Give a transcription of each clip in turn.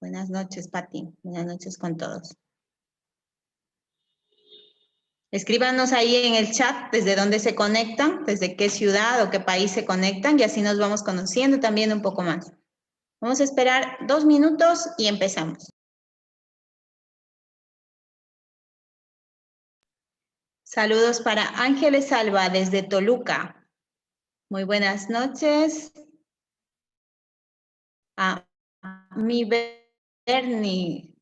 Buenas noches, Pati. Buenas noches con todos. Escríbanos ahí en el chat desde dónde se conectan, desde qué ciudad o qué país se conectan, y así nos vamos conociendo también un poco más. Vamos a esperar 2 minutos y empezamos. Saludos para Ángeles Alba desde Toluca. Muy buenas noches. A mi Berni,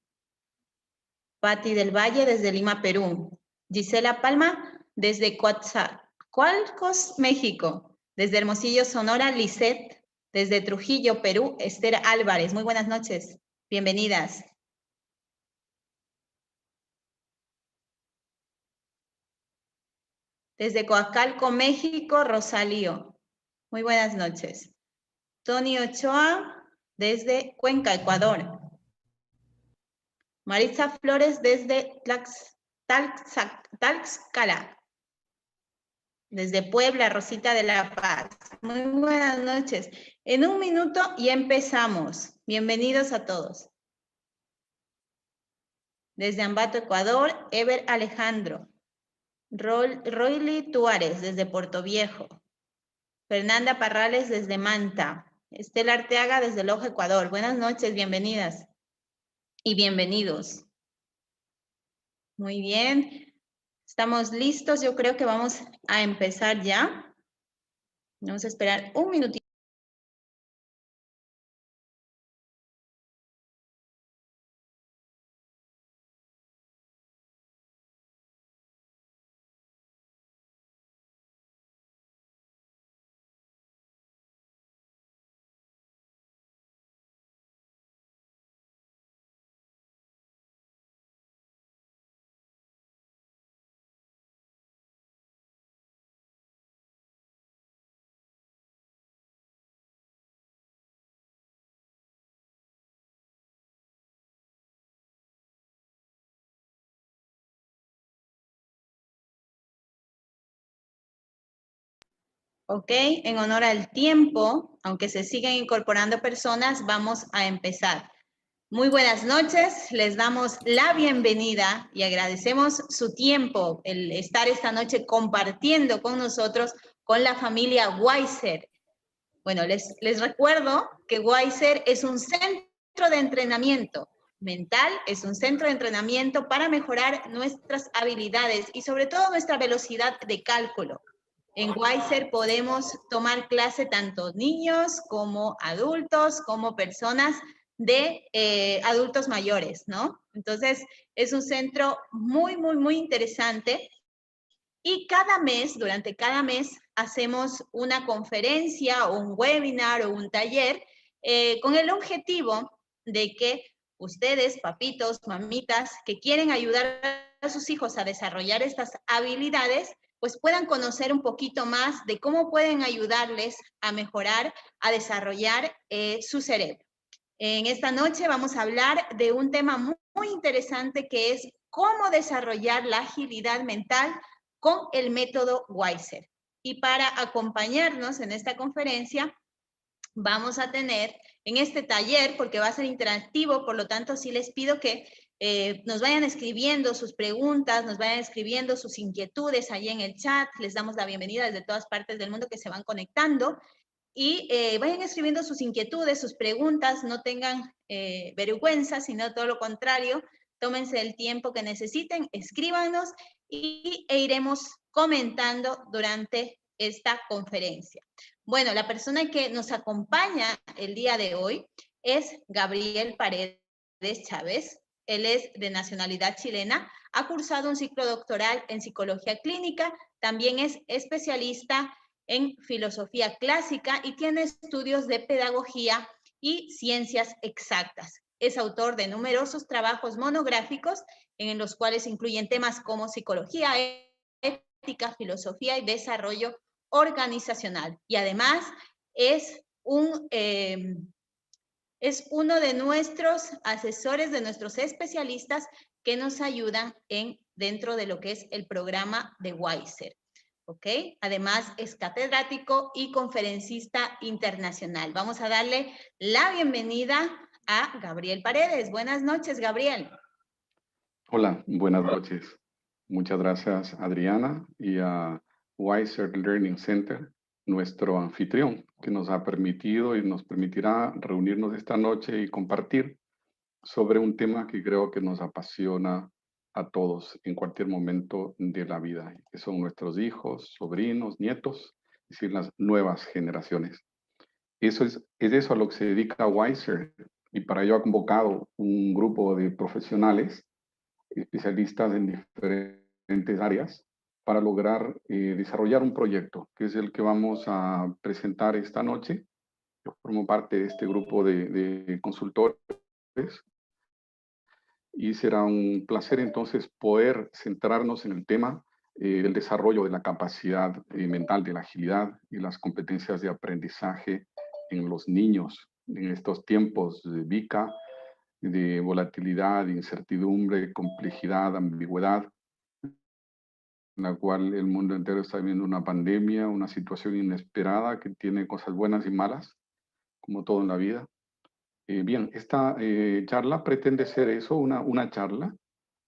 Pati del Valle desde Lima, Perú. Gisela Palma desde Coatzacoalcos, México. Desde Hermosillo, Sonora, Lisette. Desde Trujillo, Perú, Esther Álvarez. Muy buenas noches. Bienvenidas. Desde Coacalco, México, Rosalío. Muy buenas noches. Tony Ochoa desde Cuenca, Ecuador. Marisa Flores desde Tlaxcala. Desde Puebla, Rosita de la Paz. Muy buenas noches. En un minuto y empezamos. Bienvenidos a todos. Desde Ambato, Ecuador, Ever Alejandro. Roily Tuárez desde Puerto Viejo. Fernanda Parrales desde Manta. Estela Arteaga desde Loja, Ecuador. Buenas noches, bienvenidas y bienvenidos. Muy bien. Estamos listos. Yo creo que vamos a empezar ya. Vamos a esperar un minutito. Ok, en honor al tiempo, aunque se sigan incorporando personas, vamos a empezar. Muy buenas noches, les damos la bienvenida y agradecemos su tiempo, el estar esta noche compartiendo con nosotros, con la familia Weiser. Bueno, les recuerdo que Weiser es un centro de entrenamiento mental, es un centro de entrenamiento para mejorar nuestras habilidades y sobre todo nuestra velocidad de cálculo. En Weiser podemos tomar clase tanto niños como adultos, como personas de adultos mayores, ¿no? Entonces, es un centro muy, muy, muy interesante. Y cada mes, durante cada mes, hacemos una conferencia o un webinar o un taller con el objetivo de que ustedes, papitos, mamitas, que quieren ayudar a sus hijos a desarrollar estas habilidades, pues puedan conocer un poquito más de cómo pueden ayudarles a mejorar, a desarrollar su cerebro. En esta noche vamos a hablar de un tema muy, muy interesante que es cómo desarrollar la agilidad mental con el método Weiser. Y para acompañarnos en esta conferencia, vamos a tener en este taller, porque va a ser interactivo, por lo tanto, sí les pido que nos vayan escribiendo sus preguntas, nos vayan escribiendo sus inquietudes ahí en el chat. Les damos la bienvenida desde todas partes del mundo que se van conectando. Y vayan escribiendo sus inquietudes, sus preguntas, no tengan vergüenza, sino todo lo contrario, tómense el tiempo que necesiten, escríbanos e iremos comentando durante esta conferencia. Bueno, la persona que nos acompaña el día de hoy es Gabriel Paredes Chávez. Él es de nacionalidad chilena, ha cursado un ciclo doctoral en psicología clínica, también es especialista en filosofía clásica y tiene estudios de pedagogía y ciencias exactas. Es autor de numerosos trabajos monográficos en los cuales incluyen temas como psicología, ética, filosofía y desarrollo organizacional. Y además es uno de nuestros asesores, de nuestros especialistas que nos ayudan dentro de lo que es el programa de Weiser. ¿Ok? Además, es catedrático y conferencista internacional. Vamos a darle la bienvenida a Gabriel Paredes. Buenas noches, Gabriel. Hola, buenas noches. Muchas gracias, Adriana, y a Wiser Learning Center, nuestro anfitrión, que nos ha permitido y nos permitirá reunirnos esta noche y compartir sobre un tema que creo que nos apasiona a todos en cualquier momento de la vida, que son nuestros hijos, sobrinos, nietos, es decir, las nuevas generaciones. Es eso a lo que se dedica Wiser, y para ello ha convocado un grupo de profesionales especialistas en diferentes áreas para lograr desarrollar un proyecto, que es el que vamos a presentar esta noche. Yo formo parte de este grupo de consultores y será un placer entonces poder centrarnos en el tema del desarrollo de la capacidad mental, de la agilidad y las competencias de aprendizaje en los niños en estos tiempos de VICA, de volatilidad, incertidumbre, complejidad, ambigüedad, en la cual el mundo entero está viviendo una pandemia, una situación inesperada que tiene cosas buenas y malas, como todo en la vida. Bien, esta charla pretende ser eso, una charla.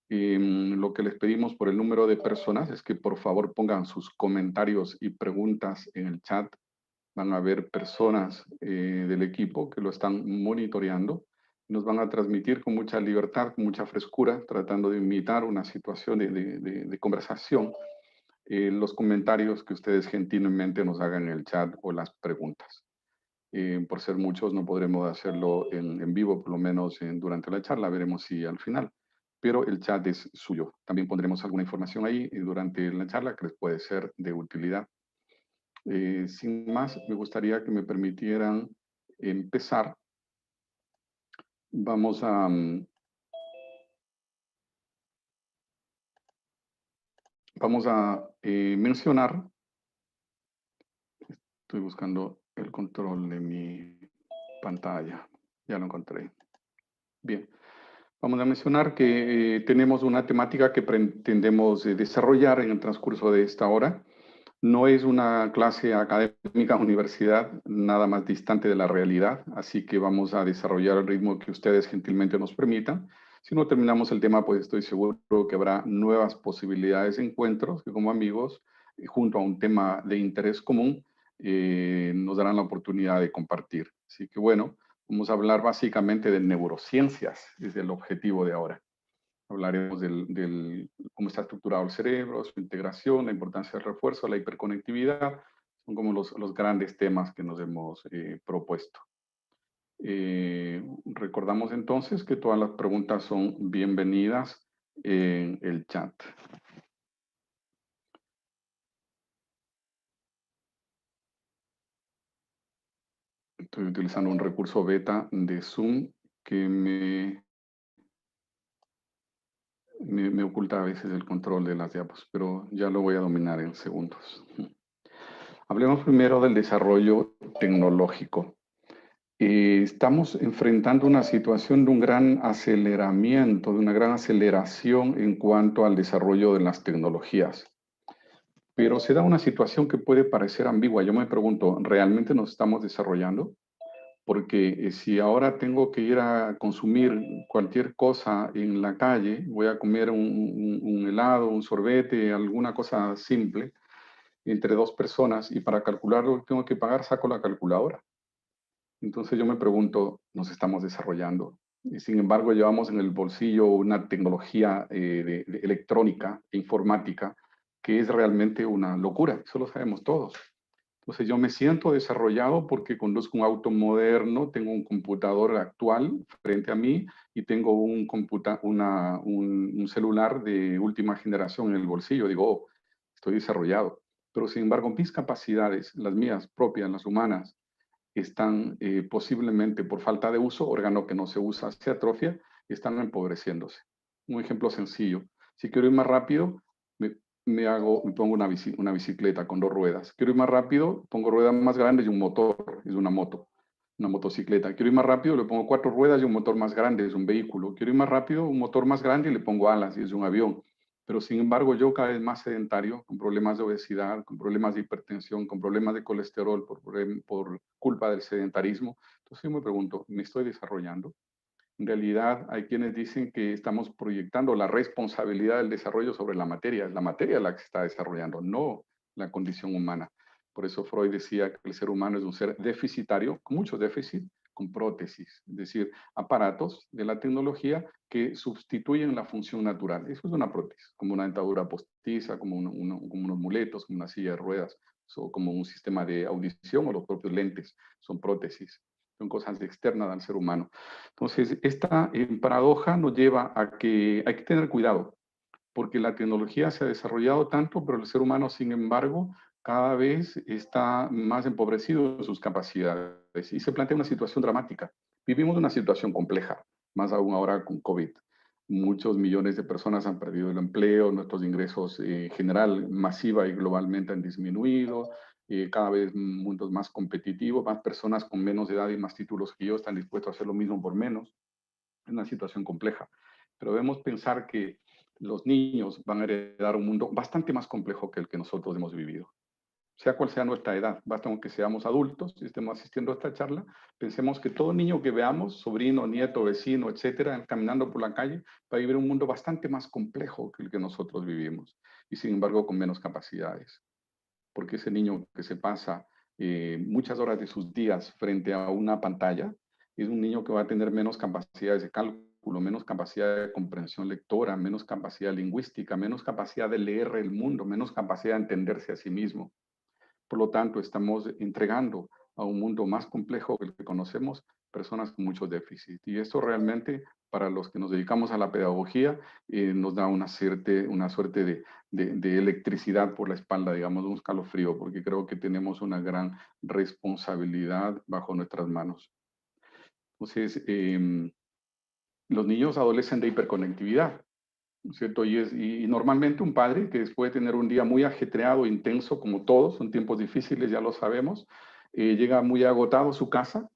Lo que les pedimos por el número de personas es que por favor pongan sus comentarios y preguntas en el chat. Van a haber personas del equipo que lo están monitoreando. Nos van a transmitir con mucha libertad, con mucha frescura, tratando de imitar una situación de conversación, los comentarios que ustedes gentilmente nos hagan en el chat o las preguntas. Por ser muchos no podremos hacerlo en vivo, por lo menos durante la charla, veremos si al final. Pero el chat es suyo. También pondremos alguna información ahí durante la charla que les puede ser de utilidad. Sin más, me gustaría que me permitieran empezar. Vamos a mencionar, estoy buscando el control de mi pantalla, ya lo encontré. Bien, vamos a mencionar que tenemos una temática que pretendemos desarrollar en el transcurso de esta hora. No es una clase académica universidad, nada más distante de la realidad, así que vamos a desarrollar el ritmo que ustedes gentilmente nos permitan. Si no terminamos el tema, pues estoy seguro que habrá nuevas posibilidades de encuentros que como amigos, junto a un tema de interés común, nos darán la oportunidad de compartir. Así que bueno, vamos a hablar básicamente de neurociencias, es el objetivo de ahora. Hablaremos del cómo está estructurado el cerebro, su integración, la importancia del refuerzo, la hiperconectividad. Son como los grandes temas que nos hemos propuesto. Recordamos entonces que todas las preguntas son bienvenidas en el chat. Estoy utilizando un recurso beta de Zoom que me oculta a veces el control de las diapos, pero ya lo voy a dominar en segundos. Hablemos primero del desarrollo tecnológico. Estamos enfrentando una situación de un gran aceleramiento, de una gran aceleración en cuanto al desarrollo de las tecnologías. Pero se da una situación que puede parecer ambigua. Yo me pregunto, ¿realmente nos estamos desarrollando? Porque si ahora tengo que ir a consumir cualquier cosa en la calle, voy a comer un helado, un sorbete, alguna cosa simple, entre dos personas, y para calcularlo tengo que pagar, saco la calculadora. Entonces yo me pregunto, ¿nos estamos desarrollando? Y sin embargo, llevamos en el bolsillo una tecnología de electrónica e informática que es realmente una locura, eso lo sabemos todos. Entonces yo me siento desarrollado porque conduzco un auto moderno, tengo un computador actual frente a mí y tengo un celular de última generación en el bolsillo. Digo, oh, estoy desarrollado. Pero sin embargo, mis capacidades, las mías propias, las humanas, están posiblemente por falta de uso, órgano que no se usa se atrofia y están empobreciéndose. Un ejemplo sencillo, si quiero ir más rápido, me pongo una bicicleta con dos ruedas. Quiero ir más rápido, pongo ruedas más grandes y un motor, es una moto, una motocicleta. Quiero ir más rápido, le pongo 4 ruedas y un motor más grande, es un vehículo. Quiero ir más rápido, un motor más grande y le pongo alas y es un avión. Pero sin embargo, yo cada vez más sedentario, con problemas de obesidad, con problemas de hipertensión, con problemas de colesterol por culpa del sedentarismo. Entonces yo me pregunto, ¿me estoy desarrollando? En realidad, hay quienes dicen que estamos proyectando la responsabilidad del desarrollo sobre la materia. Es la materia la que se está desarrollando, no la condición humana. Por eso Freud decía que el ser humano es un ser deficitario, con mucho déficit, con prótesis, es decir, aparatos de la tecnología que sustituyen la función natural. Eso es una prótesis, como una dentadura postiza, como, como unos muletos, como una silla de ruedas, o como un sistema de audición o los propios lentes, son prótesis, son cosas externas al ser humano. Entonces, esta paradoja nos lleva a que hay que tener cuidado, porque la tecnología se ha desarrollado tanto, pero el ser humano, sin embargo, cada vez está más empobrecido en sus capacidades y se plantea una situación dramática. Vivimos una situación compleja, más aún ahora con COVID. Muchos millones de personas han perdido el empleo, nuestros ingresos en general, masiva y globalmente han disminuido, cada vez mundos más competitivos, más personas con menos edad y más títulos que yo están dispuestos a hacer lo mismo por menos. Es una situación compleja, pero debemos pensar que los niños van a heredar un mundo bastante más complejo que el que nosotros hemos vivido. Sea cual sea nuestra edad, basta con que seamos adultos y estemos asistiendo a esta charla, pensemos que todo niño que veamos, sobrino, nieto, vecino, etcétera, caminando por la calle, va a vivir un mundo bastante más complejo que el que nosotros vivimos y sin embargo con menos capacidades. Porque ese niño que se pasa muchas horas de sus días frente a una pantalla es un niño que va a tener menos capacidades de cálculo, menos capacidad de comprensión lectora, menos capacidad lingüística, menos capacidad de leer el mundo, menos capacidad de entenderse a sí mismo. Por lo tanto, estamos entregando a un mundo más complejo que el que conocemos personas con muchos déficits. Y esto realmente, para los que nos dedicamos a la pedagogía, nos da una suerte de electricidad por la espalda, digamos, un escalofrío, porque creo que tenemos una gran responsabilidad bajo nuestras manos. Entonces, los niños adolecen de hiperconectividad, ¿no es cierto? Y normalmente un padre que después de tener un día muy ajetreado, intenso, como todos, son tiempos difíciles, ya lo sabemos, llega muy agotado a su casa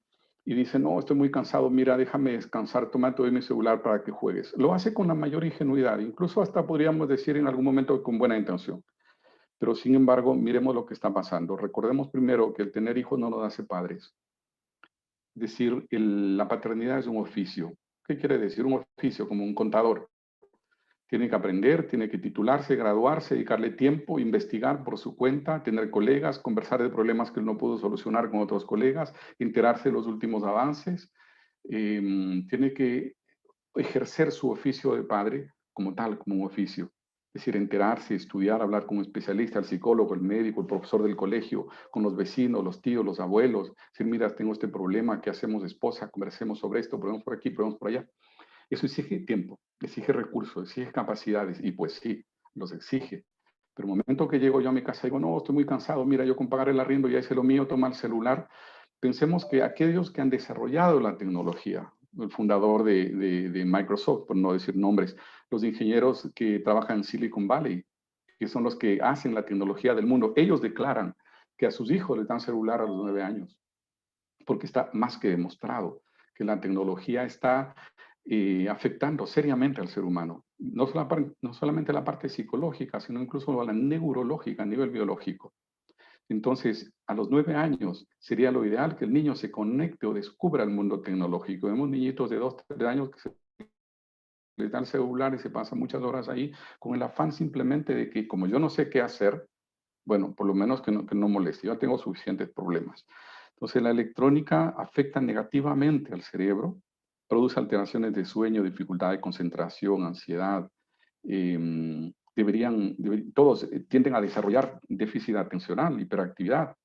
y dice, no, estoy muy cansado, mira, déjame descansar, toma todo mi celular para que juegues. Lo hace con la mayor ingenuidad, incluso hasta podríamos decir en algún momento con buena intención. Pero sin embargo, miremos lo que está pasando. Recordemos primero que el tener hijos no nos hace padres. Es decir, la paternidad es un oficio. ¿Qué quiere decir? Un oficio como un contador. Tiene que aprender, tiene que titularse, graduarse, dedicarle tiempo, investigar por su cuenta, tener colegas, conversar de problemas que él no pudo solucionar con otros colegas, enterarse de los últimos avances. Tiene que ejercer su oficio de padre como tal, como un oficio. Es decir, enterarse, estudiar, hablar con un especialista, el psicólogo, el médico, el profesor del colegio, con los vecinos, los tíos, los abuelos. Decir, mira, tengo este problema, ¿qué hacemos, esposa? Conversemos sobre esto, probemos por aquí, probemos por allá. Eso exige tiempo, exige recursos, exige capacidades, y pues sí, los exige. Pero el momento que llego yo a mi casa y digo, no, estoy muy cansado, mira, yo con pagar el arriendo ya hice lo mío, toma el celular. Pensemos que aquellos que han desarrollado la tecnología, el fundador de Microsoft, por no decir nombres, los ingenieros que trabajan en Silicon Valley, que son los que hacen la tecnología del mundo, ellos declaran que a sus hijos les dan celular a los 9 años, porque está más que demostrado que la tecnología está afectando seriamente al ser humano. No solamente la parte psicológica, sino incluso la neurológica a nivel biológico. Entonces, a los 9 años sería lo ideal que el niño se conecte o descubra el mundo tecnológico. Vemos niñitos de 2, 3 años que se les dan el celular y se pasan muchas horas ahí con el afán simplemente de que como yo no sé qué hacer, bueno, por lo menos que no moleste. Yo tengo suficientes problemas. Entonces, la electrónica afecta negativamente al cerebro, produce alteraciones de sueño, dificultad de concentración, ansiedad. Todos tienden a desarrollar déficit atencional, hiperactividad.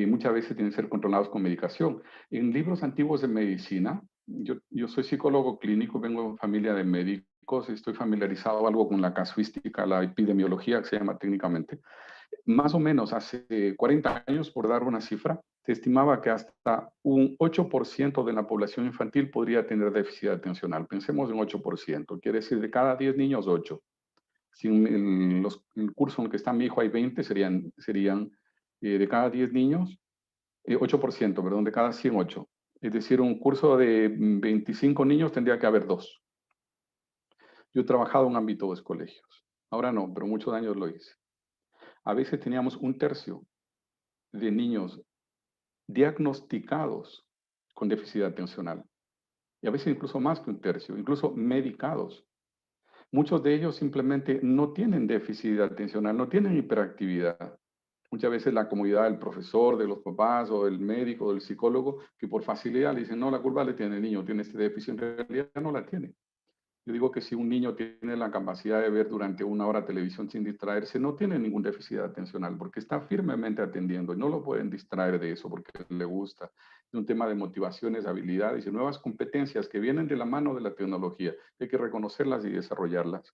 Muchas veces tienen que ser controlados con medicación. En libros antiguos de medicina, yo soy psicólogo clínico, vengo de familia de médicos, estoy familiarizado algo con la casuística, la epidemiología que se llama técnicamente. Más o menos hace 40 años, por dar una cifra, se estimaba que hasta un 8% de la población infantil podría tener déficit atencional. Pensemos en 8%, quiere decir de cada 10 niños, 8. Si en el curso en el que está mi hijo hay 20, serían de cada 10 niños, 8%, perdón, de cada 100, 8. Es decir, un curso de 25 niños tendría que haber 2. Yo he trabajado en ámbitos de colegios. Ahora no, pero muchos años lo hice. A veces teníamos un tercio de niños diagnosticados con déficit atencional. Y a veces incluso más que un tercio, incluso medicados. Muchos de ellos simplemente no tienen déficit atencional, no tienen hiperactividad. Muchas veces la comodidad del profesor, de los papás o del médico o del psicólogo, que por facilidad le dicen, no, la culpa le tiene el niño, tiene este déficit, en realidad no la tiene. Yo digo que si un niño tiene la capacidad de ver durante una hora televisión sin distraerse, no tiene ningún déficit atencional porque está firmemente atendiendo y no lo pueden distraer de eso porque le gusta. Es un tema de motivaciones, habilidades y nuevas competencias que vienen de la mano de la tecnología. Hay que reconocerlas y desarrollarlas.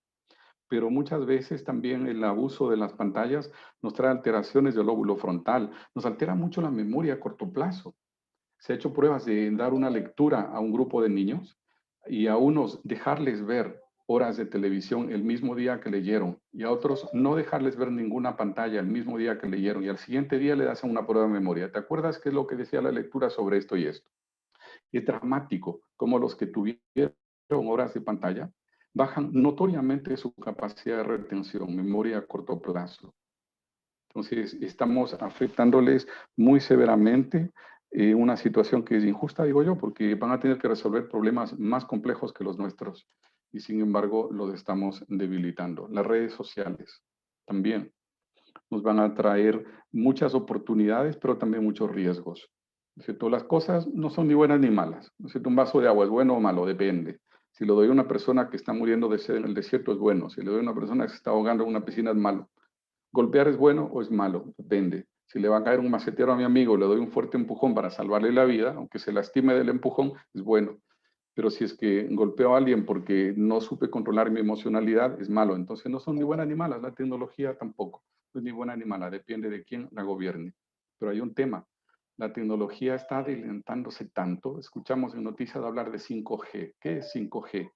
Pero muchas veces también el abuso de las pantallas nos trae alteraciones del lóbulo frontal, nos altera mucho la memoria a corto plazo. Se ha hecho pruebas de dar una lectura a un grupo de niños y a unos dejarles ver horas de televisión el mismo día que leyeron y a otros no dejarles ver ninguna pantalla el mismo día que leyeron y al siguiente día le hacen una prueba de memoria. ¿Te acuerdas qué es lo que decía la lectura sobre esto y esto? Y es dramático como los que tuvieron horas de pantalla bajan notoriamente su capacidad de retención, memoria a corto plazo. Entonces, estamos afectándoles muy severamente una situación que es injusta, digo yo, porque van a tener que resolver problemas más complejos que los nuestros y sin embargo los estamos debilitando. Las redes sociales también nos van a traer muchas oportunidades, pero también muchos riesgos. ¿Cierto? Las cosas no son ni buenas ni malas. ¿Cierto? Un vaso de agua es bueno o malo, depende. Si lo doy a una persona que está muriendo de sed en el desierto es bueno. Si le doy a una persona que se está ahogando en una piscina es malo. ¿Golpear es bueno o es malo? Depende. Si le va a caer un macetero a mi amigo, le doy un fuerte empujón para salvarle la vida, aunque se lastime del empujón, es bueno. Pero si es que golpeo a alguien porque no supe controlar mi emocionalidad, es malo. Entonces no son ni buenas ni malas, la tecnología tampoco. No es ni buena ni mala, depende de quién la gobierne. Pero hay un tema. La tecnología está adelantándose tanto. Escuchamos en noticias hablar de 5G. ¿Qué es 5G?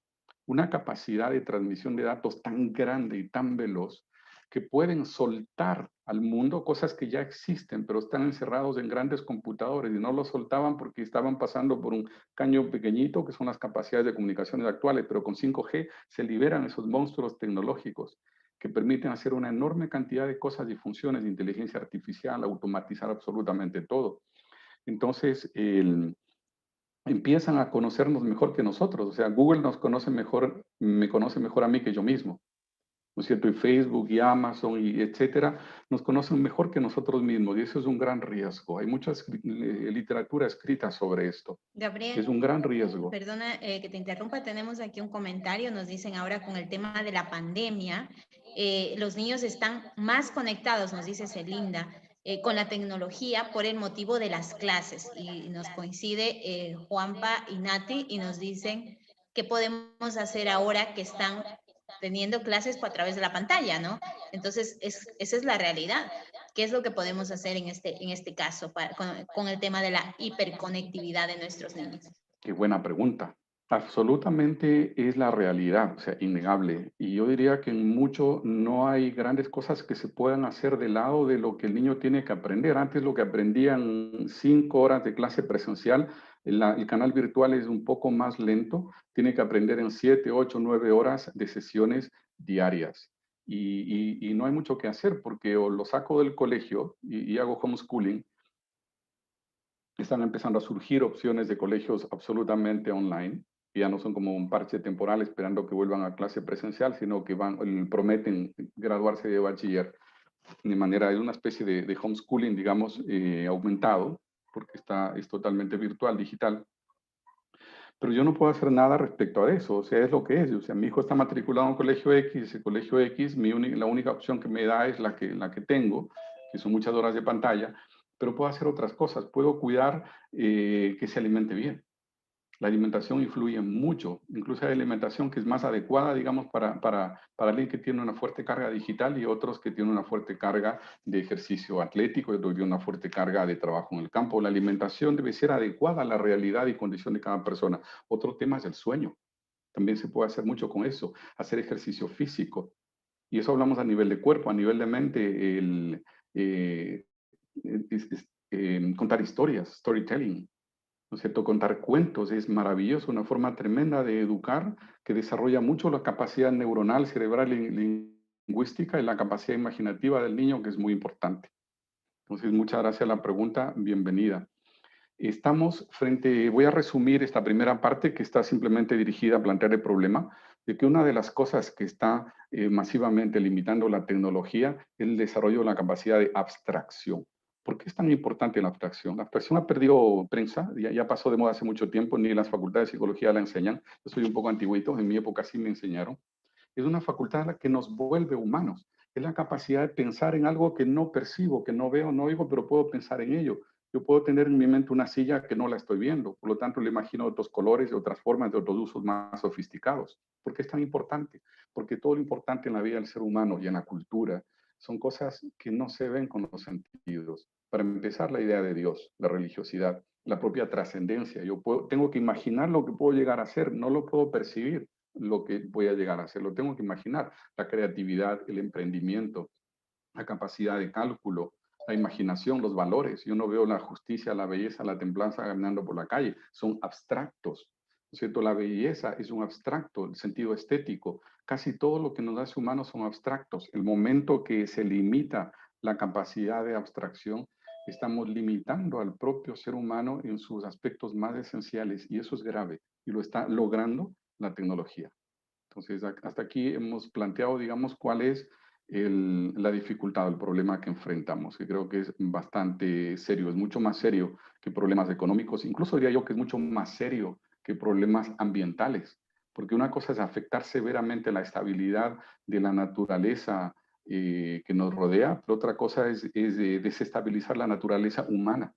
Una capacidad de transmisión de datos tan grande y tan veloz que pueden soltar al mundo cosas que ya existen, pero están encerrados en grandes computadores y no lo soltaban porque estaban pasando por un caño pequeñito, que son las capacidades de comunicaciones actuales, pero con 5G se liberan esos monstruos tecnológicos que permiten hacer una enorme cantidad de cosas y funciones de inteligencia artificial, automatizar absolutamente todo. Entonces, empiezan a conocernos mejor que nosotros. O sea, Google nos conoce mejor, me conoce mejor a mí que yo mismo. ¿No es cierto? Y Facebook y Amazon y etcétera, nos conocen mejor que nosotros mismos y eso es un gran riesgo. Hay mucha literatura escrita sobre esto. Es Gabriel, un gran riesgo. perdona que te interrumpa, tenemos aquí un comentario, nos dicen ahora con el tema de la pandemia, los niños están más conectados, nos dice Celinda, con la tecnología por el motivo de las clases y nos coincide Juanpa y Nati y nos dicen qué podemos hacer ahora que están teniendo clases a través de la pantalla, ¿no? Entonces, esa es la realidad. ¿Qué es lo que podemos hacer en este caso con el tema de la hiperconectividad de nuestros niños? Qué buena pregunta. Absolutamente es la realidad, o sea, innegable. Y yo diría que en mucho no hay grandes cosas que se puedan hacer del lado de lo que el niño tiene que aprender. Antes lo que aprendían 5 horas de clase presencial, el canal virtual es un poco más lento, tiene que aprender en 7, 8, 9 horas de sesiones diarias. Y no hay mucho que hacer porque o lo saco del colegio y hago homeschooling. Están empezando a surgir opciones de colegios absolutamente online, que ya no son como un parche temporal esperando que vuelvan a clase presencial, sino que prometen graduarse de bachiller. De manera, es una especie de homeschooling, digamos, aumentado, porque es totalmente virtual, digital. Pero yo no puedo hacer nada respecto a eso, o sea, es lo que es. O sea, mi hijo está matriculado en un colegio X, ese colegio X, la única opción que me da es la que tengo, que son muchas horas de pantalla, pero puedo hacer otras cosas. Puedo cuidar que se alimente bien. La alimentación influye mucho, incluso hay alimentación que es más adecuada, digamos, para alguien que tiene una fuerte carga digital y otros que tienen una fuerte carga de ejercicio atlético y de una fuerte carga de trabajo en el campo. La alimentación debe ser adecuada a la realidad y condición de cada persona. Otro tema es el sueño. También se puede hacer mucho con eso, hacer ejercicio físico. Y eso hablamos a nivel de cuerpo, a nivel de mente, eh, contar historias, storytelling. ¿No es cierto? Contar cuentos es maravilloso, una forma tremenda de educar que desarrolla mucho la capacidad neuronal, cerebral lingüística y la capacidad imaginativa del niño, que es muy importante. Entonces, muchas gracias a la pregunta, bienvenida. Estamos voy a resumir esta primera parte que está simplemente dirigida a plantear el problema de que una de las cosas que está masivamente limitando la tecnología es el desarrollo de la capacidad de abstracción. ¿Por qué es tan importante la abstracción? La abstracción ha perdido prensa, ya pasó de moda hace mucho tiempo, ni las facultades de psicología la enseñan. Yo soy un poco antiguito, en mi época sí me enseñaron. Es una facultad que nos vuelve humanos. Es la capacidad de pensar en algo que no percibo, que no veo, no oigo, pero puedo pensar en ello. Yo puedo tener en mi mente una silla que no la estoy viendo, por lo tanto le imagino otros colores, de otras formas, de otros usos más sofisticados. ¿Por qué es tan importante? Porque todo lo importante en la vida del ser humano y en la cultura son cosas que no se ven con los sentidos. Para empezar, la idea de Dios, la religiosidad, la propia trascendencia. Tengo que imaginar lo que puedo llegar a ser, no lo puedo percibir lo que voy a llegar a hacer, lo tengo que imaginar. La creatividad, el emprendimiento, la capacidad de cálculo, la imaginación, los valores. Yo no veo la justicia, la belleza, la templanza caminando por la calle. Son abstractos. ¿No es cierto? La belleza es un abstracto, el sentido estético. Casi todo lo que nos hace humanos son abstractos. El momento que se limita la capacidad de abstracción, estamos limitando al propio ser humano en sus aspectos más esenciales y eso es grave y lo está logrando la tecnología. Entonces, hasta aquí hemos planteado, digamos, cuál es la dificultad, el problema que enfrentamos, que creo que es bastante serio, es mucho más serio que problemas económicos, incluso diría yo que es mucho más serio que problemas ambientales, porque una cosa es afectar severamente la estabilidad de la naturaleza que nos rodea, pero otra cosa es desestabilizar la naturaleza humana.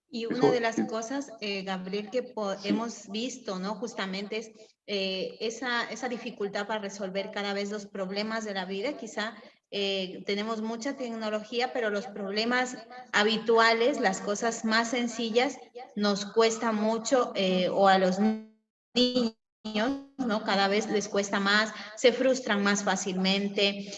Y una de Eso las es, cosas, Gabriel, que sí, hemos visto, ¿no? Justamente es esa dificultad para resolver cada vez los problemas de la vida. Quizá tenemos mucha tecnología, pero los problemas habituales, las cosas más sencillas, nos cuesta mucho o a los niños, ¿no? Cada vez les cuesta más, se frustran más fácilmente.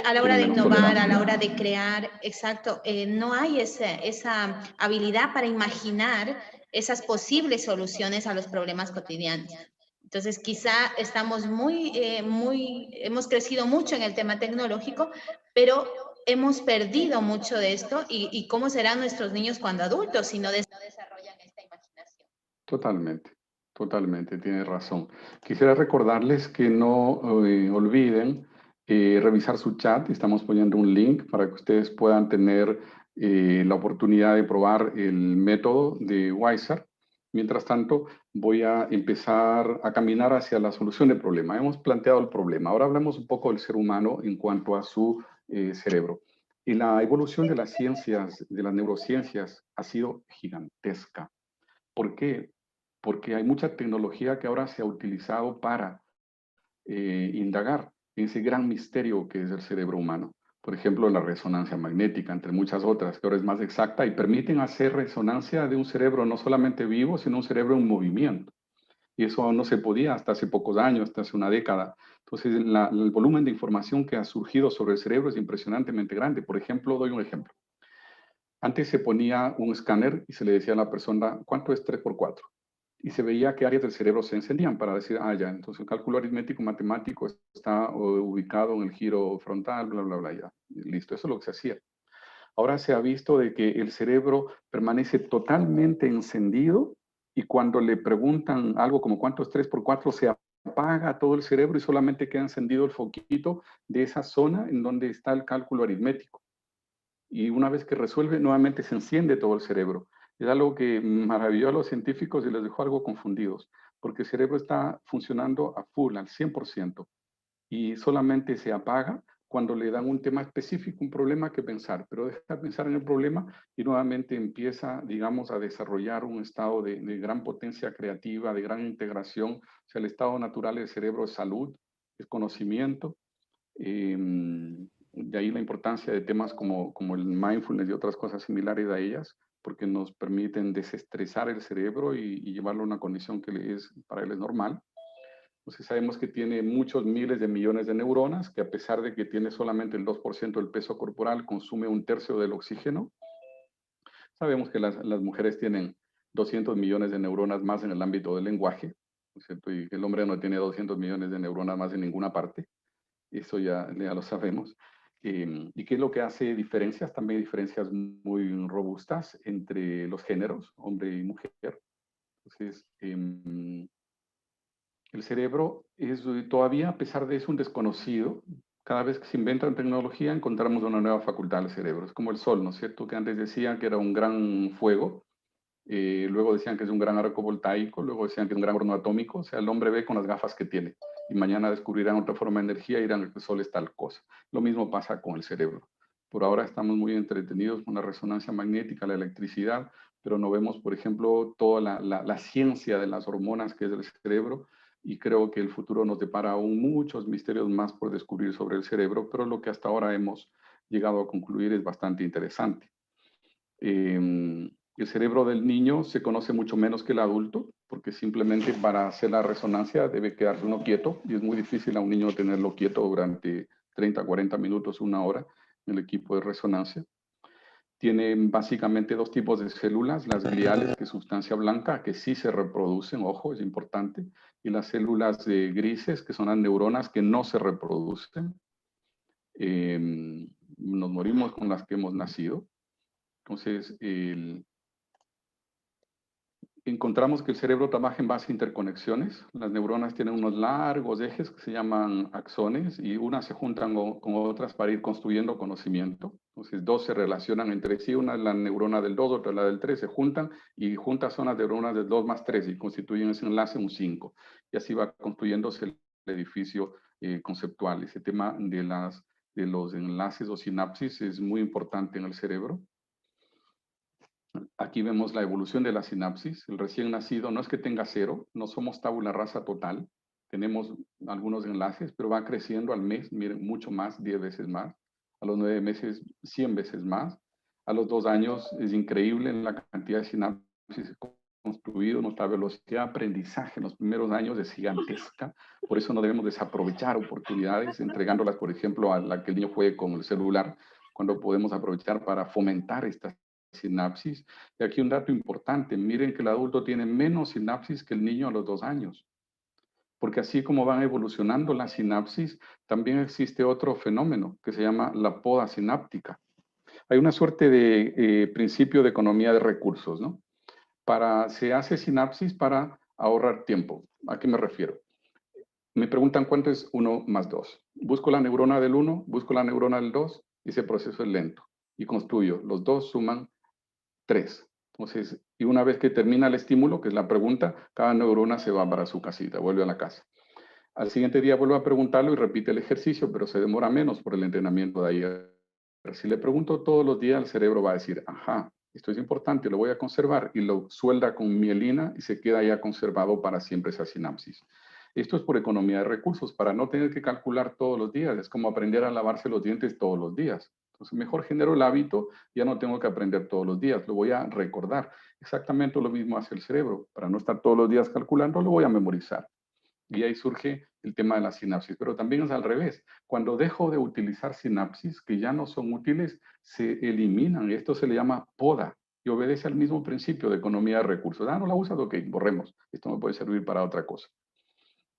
A la hora tienen de menos innovar, a la tolerancia. hora de crear, exacto, no hay esa habilidad para imaginar esas posibles soluciones a los problemas cotidianos. Entonces, quizá estamos hemos crecido mucho en el tema tecnológico, pero hemos perdido mucho de esto y cómo serán nuestros niños cuando adultos si no desarrollan esta imaginación. Totalmente, totalmente, tienes razón. Quisiera recordarles que no olviden revisar su chat. Estamos poniendo un link para que ustedes puedan tener la oportunidad de probar el método de Wiser. Mientras tanto, voy a empezar a caminar hacia la solución del problema. Hemos planteado el problema. Ahora hablamos un poco del ser humano en cuanto a su cerebro. Y la evolución de las ciencias, de las neurociencias, ha sido gigantesca. ¿Por qué? Porque hay mucha tecnología que ahora se ha utilizado para indagar en ese gran misterio que es el cerebro humano. Por ejemplo, la resonancia magnética, entre muchas otras, que ahora es más exacta y permiten hacer resonancia de un cerebro no solamente vivo, sino un cerebro en movimiento. Y eso no se podía hasta hace pocos años, hasta hace una década. Entonces, el volumen de información que ha surgido sobre el cerebro es impresionantemente grande. Por ejemplo, doy un ejemplo. Antes se ponía un escáner y se le decía a la persona, ¿cuánto es 3 por 4? Y se veía qué áreas del cerebro se encendían para decir, ah, ya, entonces el cálculo aritmético matemático está ubicado en el giro frontal, bla, bla, bla, ya. Listo, eso es lo que se hacía. Ahora se ha visto de que el cerebro permanece totalmente encendido y cuando le preguntan algo como cuánto es 3 por 4, se apaga todo el cerebro y solamente queda encendido el foquito de esa zona en donde está el cálculo aritmético. Y una vez que resuelve, nuevamente se enciende todo el cerebro. Es algo que maravilló a los científicos y les dejó algo confundidos, porque el cerebro está funcionando a full, al 100%, y solamente se apaga cuando le dan un tema específico, un problema que pensar, pero deja de pensar en el problema y nuevamente empieza, digamos, a desarrollar un estado de gran potencia creativa, de gran integración. O sea, el estado natural del cerebro es salud, es conocimiento, de ahí la importancia de temas como el mindfulness y otras cosas similares a ellas, porque nos permiten desestresar el cerebro y llevarlo a una condición que para él es normal. Entonces sabemos que tiene muchos miles de millones de neuronas, que a pesar de que tiene solamente el 2% del peso corporal, consume un tercio del oxígeno. Sabemos que las mujeres tienen 200 millones de neuronas más en el ámbito del lenguaje, ¿no es cierto? Y que el hombre no tiene 200 millones de neuronas más en ninguna parte. eso ya lo sabemos. ¿Y qué es lo que hace diferencias? También diferencias muy robustas entre los géneros, hombre y mujer. Entonces, el cerebro es todavía, a pesar de eso, un desconocido. Cada vez que se inventa tecnología, encontramos una nueva facultad del cerebro. Es como el sol, ¿no es cierto? Que antes decían que era un gran fuego, luego decían que es un gran arco voltaico, luego decían que es un gran horno atómico. O sea, el hombre ve con las gafas que tiene. Y mañana descubrirán otra forma de energía y dirán que el sol es tal cosa. Lo mismo pasa con el cerebro. Por ahora estamos muy entretenidos con la resonancia magnética, la electricidad, pero no vemos, por ejemplo, toda la ciencia de las hormonas que es el cerebro, y creo que el futuro nos depara aún muchos misterios más por descubrir sobre el cerebro, pero lo que hasta ahora hemos llegado a concluir es bastante interesante. El cerebro del niño se conoce mucho menos que el adulto, porque simplemente para hacer la resonancia debe quedarse uno quieto, y es muy difícil a un niño tenerlo quieto durante 30, 40 minutos, una hora en el equipo de resonancia. Tienen básicamente dos tipos de células, las gliales, que es sustancia blanca, que sí se reproducen, ojo, es importante, y las células grises, que son las neuronas, que no se reproducen. Nos morimos con las que hemos nacido. Entonces, encontramos que el cerebro trabaja en base a interconexiones. Las neuronas tienen unos largos ejes que se llaman axones y unas se juntan con otras para ir construyendo conocimiento. Entonces, dos se relacionan entre sí, una es la neurona del 2, otra la del 3, se juntan y juntas son las neuronas del 2 más 3 y constituyen ese enlace un 5. Y así va construyéndose el edificio conceptual. Ese tema de los enlaces o sinapsis es muy importante en el cerebro. Aquí vemos la evolución de la sinapsis. El recién nacido no es que tenga cero, no somos tabula rasa total. Tenemos algunos enlaces, pero va creciendo al mes, miren, mucho más, 10 veces más. A los 9 meses, 100 veces más. A los 2 años es increíble la cantidad de sinapsis construido. Nuestra velocidad de aprendizaje en los primeros años es gigantesca. Por eso no debemos desaprovechar oportunidades, entregándolas, por ejemplo, a la que el niño juegue con el celular, cuando podemos aprovechar para fomentar estas sinapsis. Y aquí un dato importante, miren que el adulto tiene menos sinapsis que el niño a los 2 años. Porque así como van evolucionando las sinapsis, también existe otro fenómeno que se llama la poda sináptica. Hay una suerte de principio de economía de recursos, ¿no? Se hace sinapsis para ahorrar tiempo. ¿A qué me refiero? Me preguntan cuánto es 1 más 2. Busco la neurona del 1, busco la neurona del 2, y ese proceso es lento. Y construyo. Los dos suman 3. Entonces, y una vez que termina el estímulo, que es la pregunta, cada neurona se va para su casita, vuelve a la casa. Al siguiente día vuelve a preguntarlo y repite el ejercicio, pero se demora menos por el entrenamiento de ayer. Si le pregunto todos los días, el cerebro va a decir, ajá, esto es importante, lo voy a conservar, y lo suelda con mielina y se queda ya conservado para siempre esa sinapsis. Esto es por economía de recursos, para no tener que calcular todos los días. Es como aprender a lavarse los dientes todos los días. Entonces, mejor genero el hábito, ya no tengo que aprender todos los días, lo voy a recordar. Exactamente lo mismo hace el cerebro. Para no estar todos los días calculando, lo voy a memorizar. Y ahí surge el tema de la sinapsis. Pero también es al revés. Cuando dejo de utilizar sinapsis que ya no son útiles, se eliminan. Esto se le llama poda y obedece al mismo principio de economía de recursos. Ah, no la usas, ok, borremos. Esto me puede servir para otra cosa.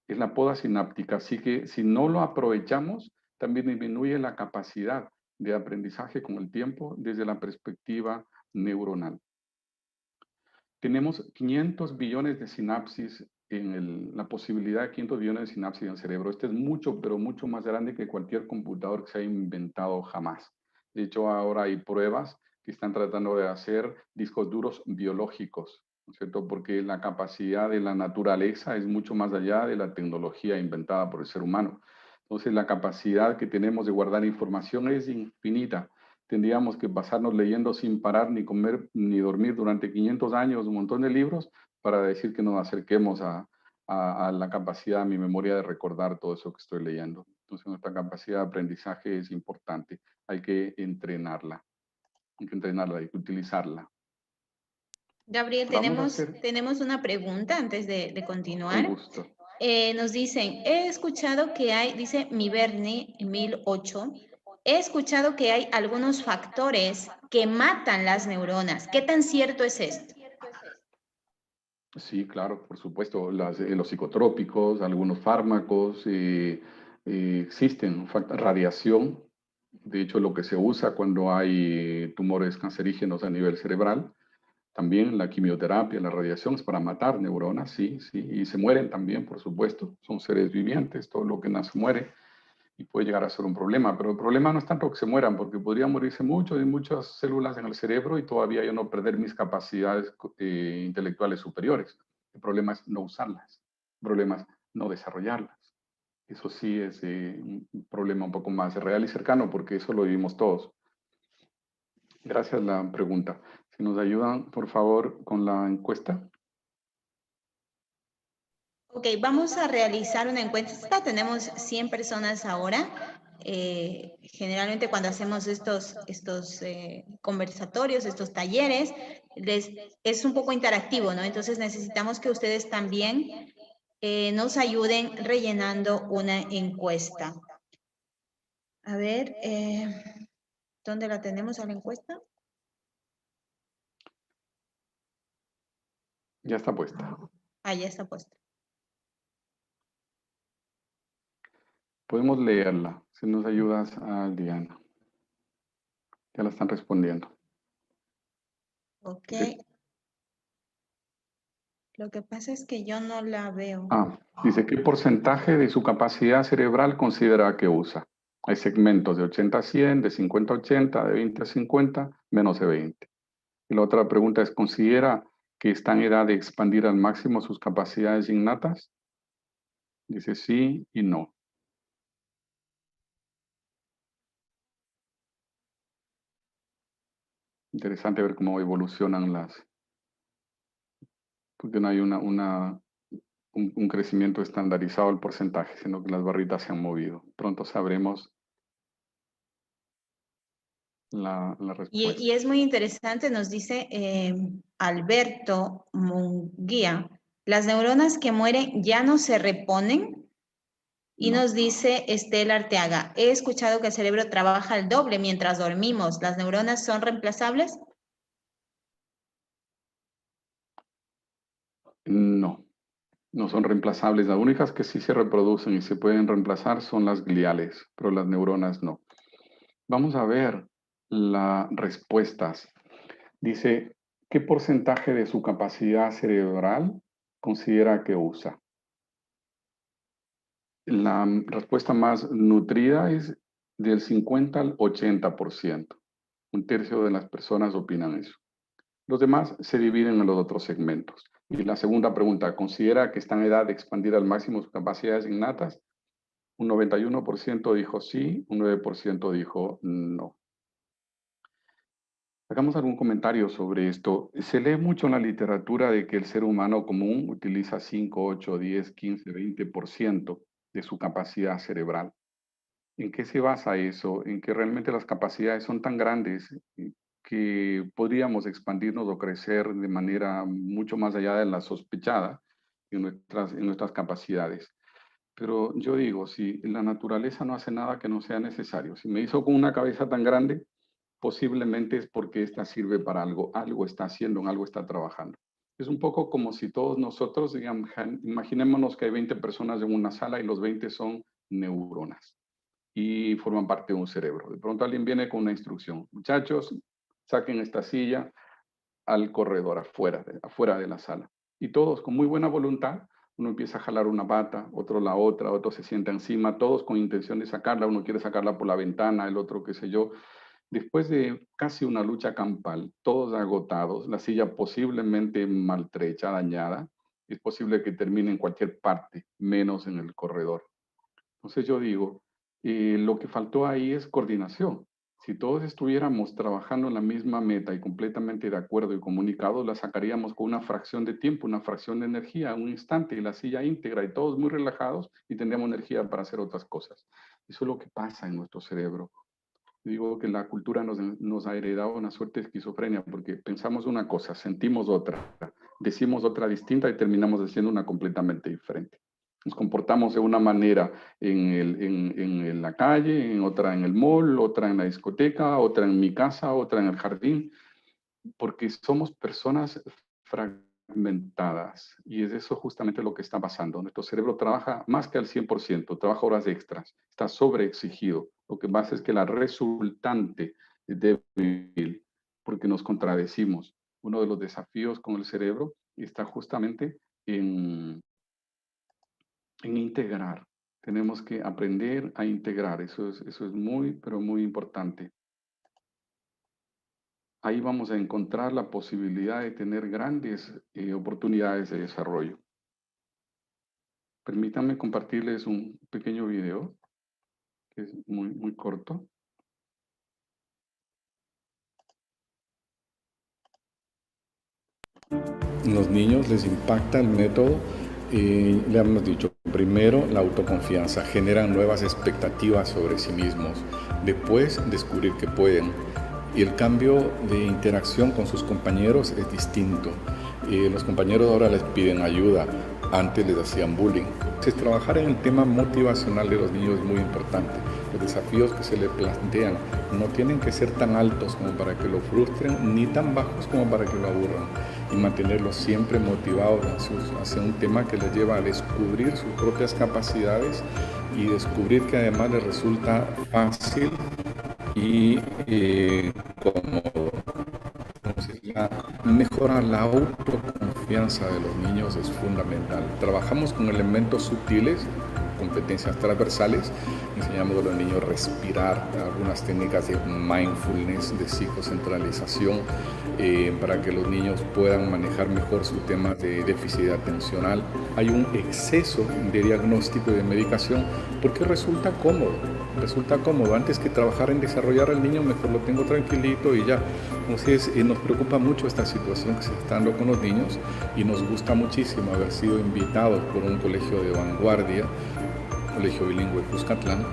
Es la poda sináptica. Así que si no lo aprovechamos, también disminuye la capacidad de aprendizaje con el tiempo desde la perspectiva neuronal. Tenemos 500 billones de sinapsis la posibilidad de 500 billones de sinapsis en el cerebro. Este es mucho, pero mucho más grande que cualquier computador que se haya inventado jamás. De hecho, ahora hay pruebas que están tratando de hacer discos duros biológicos, ¿no es cierto? Porque la capacidad de la naturaleza es mucho más allá de la tecnología inventada por el ser humano. Entonces, la capacidad que tenemos de guardar información es infinita. Tendríamos que pasarnos leyendo sin parar, ni comer, ni dormir durante 500 años, un montón de libros, para decir que nos acerquemos a la capacidad, a mi memoria de recordar todo eso que estoy leyendo. Entonces, nuestra capacidad de aprendizaje es importante. Hay que entrenarla. Hay que entrenarla, hay que utilizarla. Gabriel, tenemos una pregunta antes de continuar. Con gusto. Nos dicen, he escuchado que hay, dice mi Bernie 1008, he escuchado que hay algunos factores que matan las neuronas. ¿Qué tan cierto es esto? Sí, claro, por supuesto. Los psicotrópicos, algunos fármacos, existen radiación. De hecho, lo que se usa cuando hay tumores cancerígenos a nivel cerebral, también la quimioterapia, la radiación es para matar neuronas, sí, sí, y se mueren también, por supuesto. Son seres vivientes, todo lo que nace muere y puede llegar a ser un problema. Pero el problema no es tanto que se mueran, porque podrían morirse muchas células en el cerebro y todavía yo no perder mis capacidades intelectuales superiores. El problema es no usarlas, el problema es no desarrollarlas. Eso sí es un problema un poco más real y cercano, porque eso lo vivimos todos. Gracias la pregunta. Si nos ayudan, por favor, con la encuesta. Ok, vamos a realizar una encuesta. Tenemos 100 personas ahora. Generalmente cuando hacemos estos conversatorios, estos talleres, es un poco interactivo, ¿no? Entonces necesitamos que ustedes también nos ayuden rellenando una encuesta. A ver, ¿dónde la tenemos a la encuesta? Ya está puesta. Ah, ya está puesta. Podemos leerla, si nos ayudas a Diana. Ya la están respondiendo. Ok. Dice, Lo que pasa es que yo no la veo. dice, ¿qué porcentaje de su capacidad cerebral considera que usa? Hay segmentos de 80 a 100, de 50 a 80, de 20 a 50, menos de 20. Y la otra pregunta es, ¿considera que está en edad de expandir al máximo sus capacidades innatas? Dice sí y no. Interesante ver cómo evolucionan porque no hay un crecimiento estandarizado del porcentaje, sino que las barritas se han movido. Pronto sabremos la respuesta. Y es muy interesante, nos dice Alberto Munguía, las neuronas que mueren ya no se reponen. Y No. nos dice Estela Arteaga, he escuchado que el cerebro trabaja al doble mientras dormimos. ¿Las neuronas son reemplazables? No, no son reemplazables. Las únicas que sí se reproducen y se pueden reemplazar son las gliales, pero las neuronas no. Vamos a ver las respuestas. Dice, ¿qué porcentaje de su capacidad cerebral considera que usa? La respuesta más nutrida es del 50 al 80%. Un tercio de las personas opinan eso. Los demás se dividen en los otros segmentos. Y la segunda pregunta, ¿considera que está en edad de expandir al máximo sus capacidades innatas? Un 91% dijo sí, un 9% dijo no. Hagamos algún comentario sobre esto. Se lee mucho en la literatura de que el ser humano común utiliza 5, 8, 10, 15, 20% de su capacidad cerebral. ¿En qué se basa eso? En que realmente las capacidades son tan grandes que podríamos expandirnos o crecer de manera mucho más allá de la sospechada en nuestras capacidades. Pero yo digo, si la naturaleza no hace nada que no sea necesario, si me hizo con una cabeza tan grande, posiblemente es porque esta sirve para algo, algo está haciendo, en algo está trabajando. Es un poco como si todos nosotros, digamos, imaginémonos que hay 20 personas en una sala y los 20 son neuronas y forman parte de un cerebro. De pronto alguien viene con una instrucción. Muchachos, saquen esta silla al corredor, afuera de la sala. Y todos con muy buena voluntad, uno empieza a jalar una pata, otro la otra, otro se sienta encima, todos con intención de sacarla, uno quiere sacarla por la ventana, el otro qué sé yo. Después de casi una lucha campal, todos agotados, la silla posiblemente maltrecha, dañada, es posible que termine en cualquier parte, menos en el corredor. Entonces yo digo, lo que faltó ahí es coordinación. Si todos estuviéramos trabajando en la misma meta y completamente de acuerdo y comunicados, la sacaríamos con una fracción de tiempo, una fracción de energía, un instante, y la silla íntegra y todos muy relajados y tendríamos energía para hacer otras cosas. Eso es lo que pasa en nuestro cerebro. Digo que la cultura nos ha heredado una suerte de esquizofrenia porque pensamos una cosa, sentimos otra, decimos otra distinta y terminamos haciendo una completamente diferente. Nos comportamos de una manera en la calle, en otra en el mall, otra en la discoteca, otra en mi casa, otra en el jardín, porque somos personas fragmentadas fragmentadas. Y es eso justamente lo que está pasando. Nuestro cerebro trabaja más que al 100%, trabaja horas extras, está sobreexigido. Lo que pasa es que la resultante es débil porque nos contradecimos. Uno de los desafíos con el cerebro está justamente en integrar. Tenemos que aprender a integrar. Eso es muy, pero muy importante. Ahí vamos a encontrar la posibilidad de tener grandes oportunidades de desarrollo. Permítanme compartirles un pequeño video que es muy, muy corto. Los niños les impacta el método, le hemos dicho, primero la autoconfianza, generan nuevas expectativas sobre sí mismos, después descubrir que pueden. Y el cambio de interacción con sus compañeros es distinto. Los compañeros ahora les piden ayuda, antes les hacían bullying. Entonces, trabajar en el tema motivacional de los niños es muy importante. Los desafíos que se les plantean no tienen que ser tan altos como para que lo frustren, ni tan bajos como para que lo aburran. Y mantenerlos siempre motivados hacia un tema que les lleva a descubrir sus propias capacidades y descubrir que además les resulta fácil y cómodo. Entonces, mejorar la autoconfianza de los niños es fundamental. Trabajamos con elementos sutiles, competencias transversales, enseñamos a los niños a respirar, algunas técnicas de mindfulness, de psicocentralización, para que los niños puedan manejar mejor su tema de déficit atencional. Hay un exceso de diagnóstico y de medicación porque resulta cómodo. Antes que trabajar en desarrollar al niño, mejor lo tengo tranquilito y ya. Entonces nos preocupa mucho esta situación que se está dando con los niños y nos gusta muchísimo haber sido invitados por un colegio de vanguardia, Colegio Bilingüe Cuscatlán,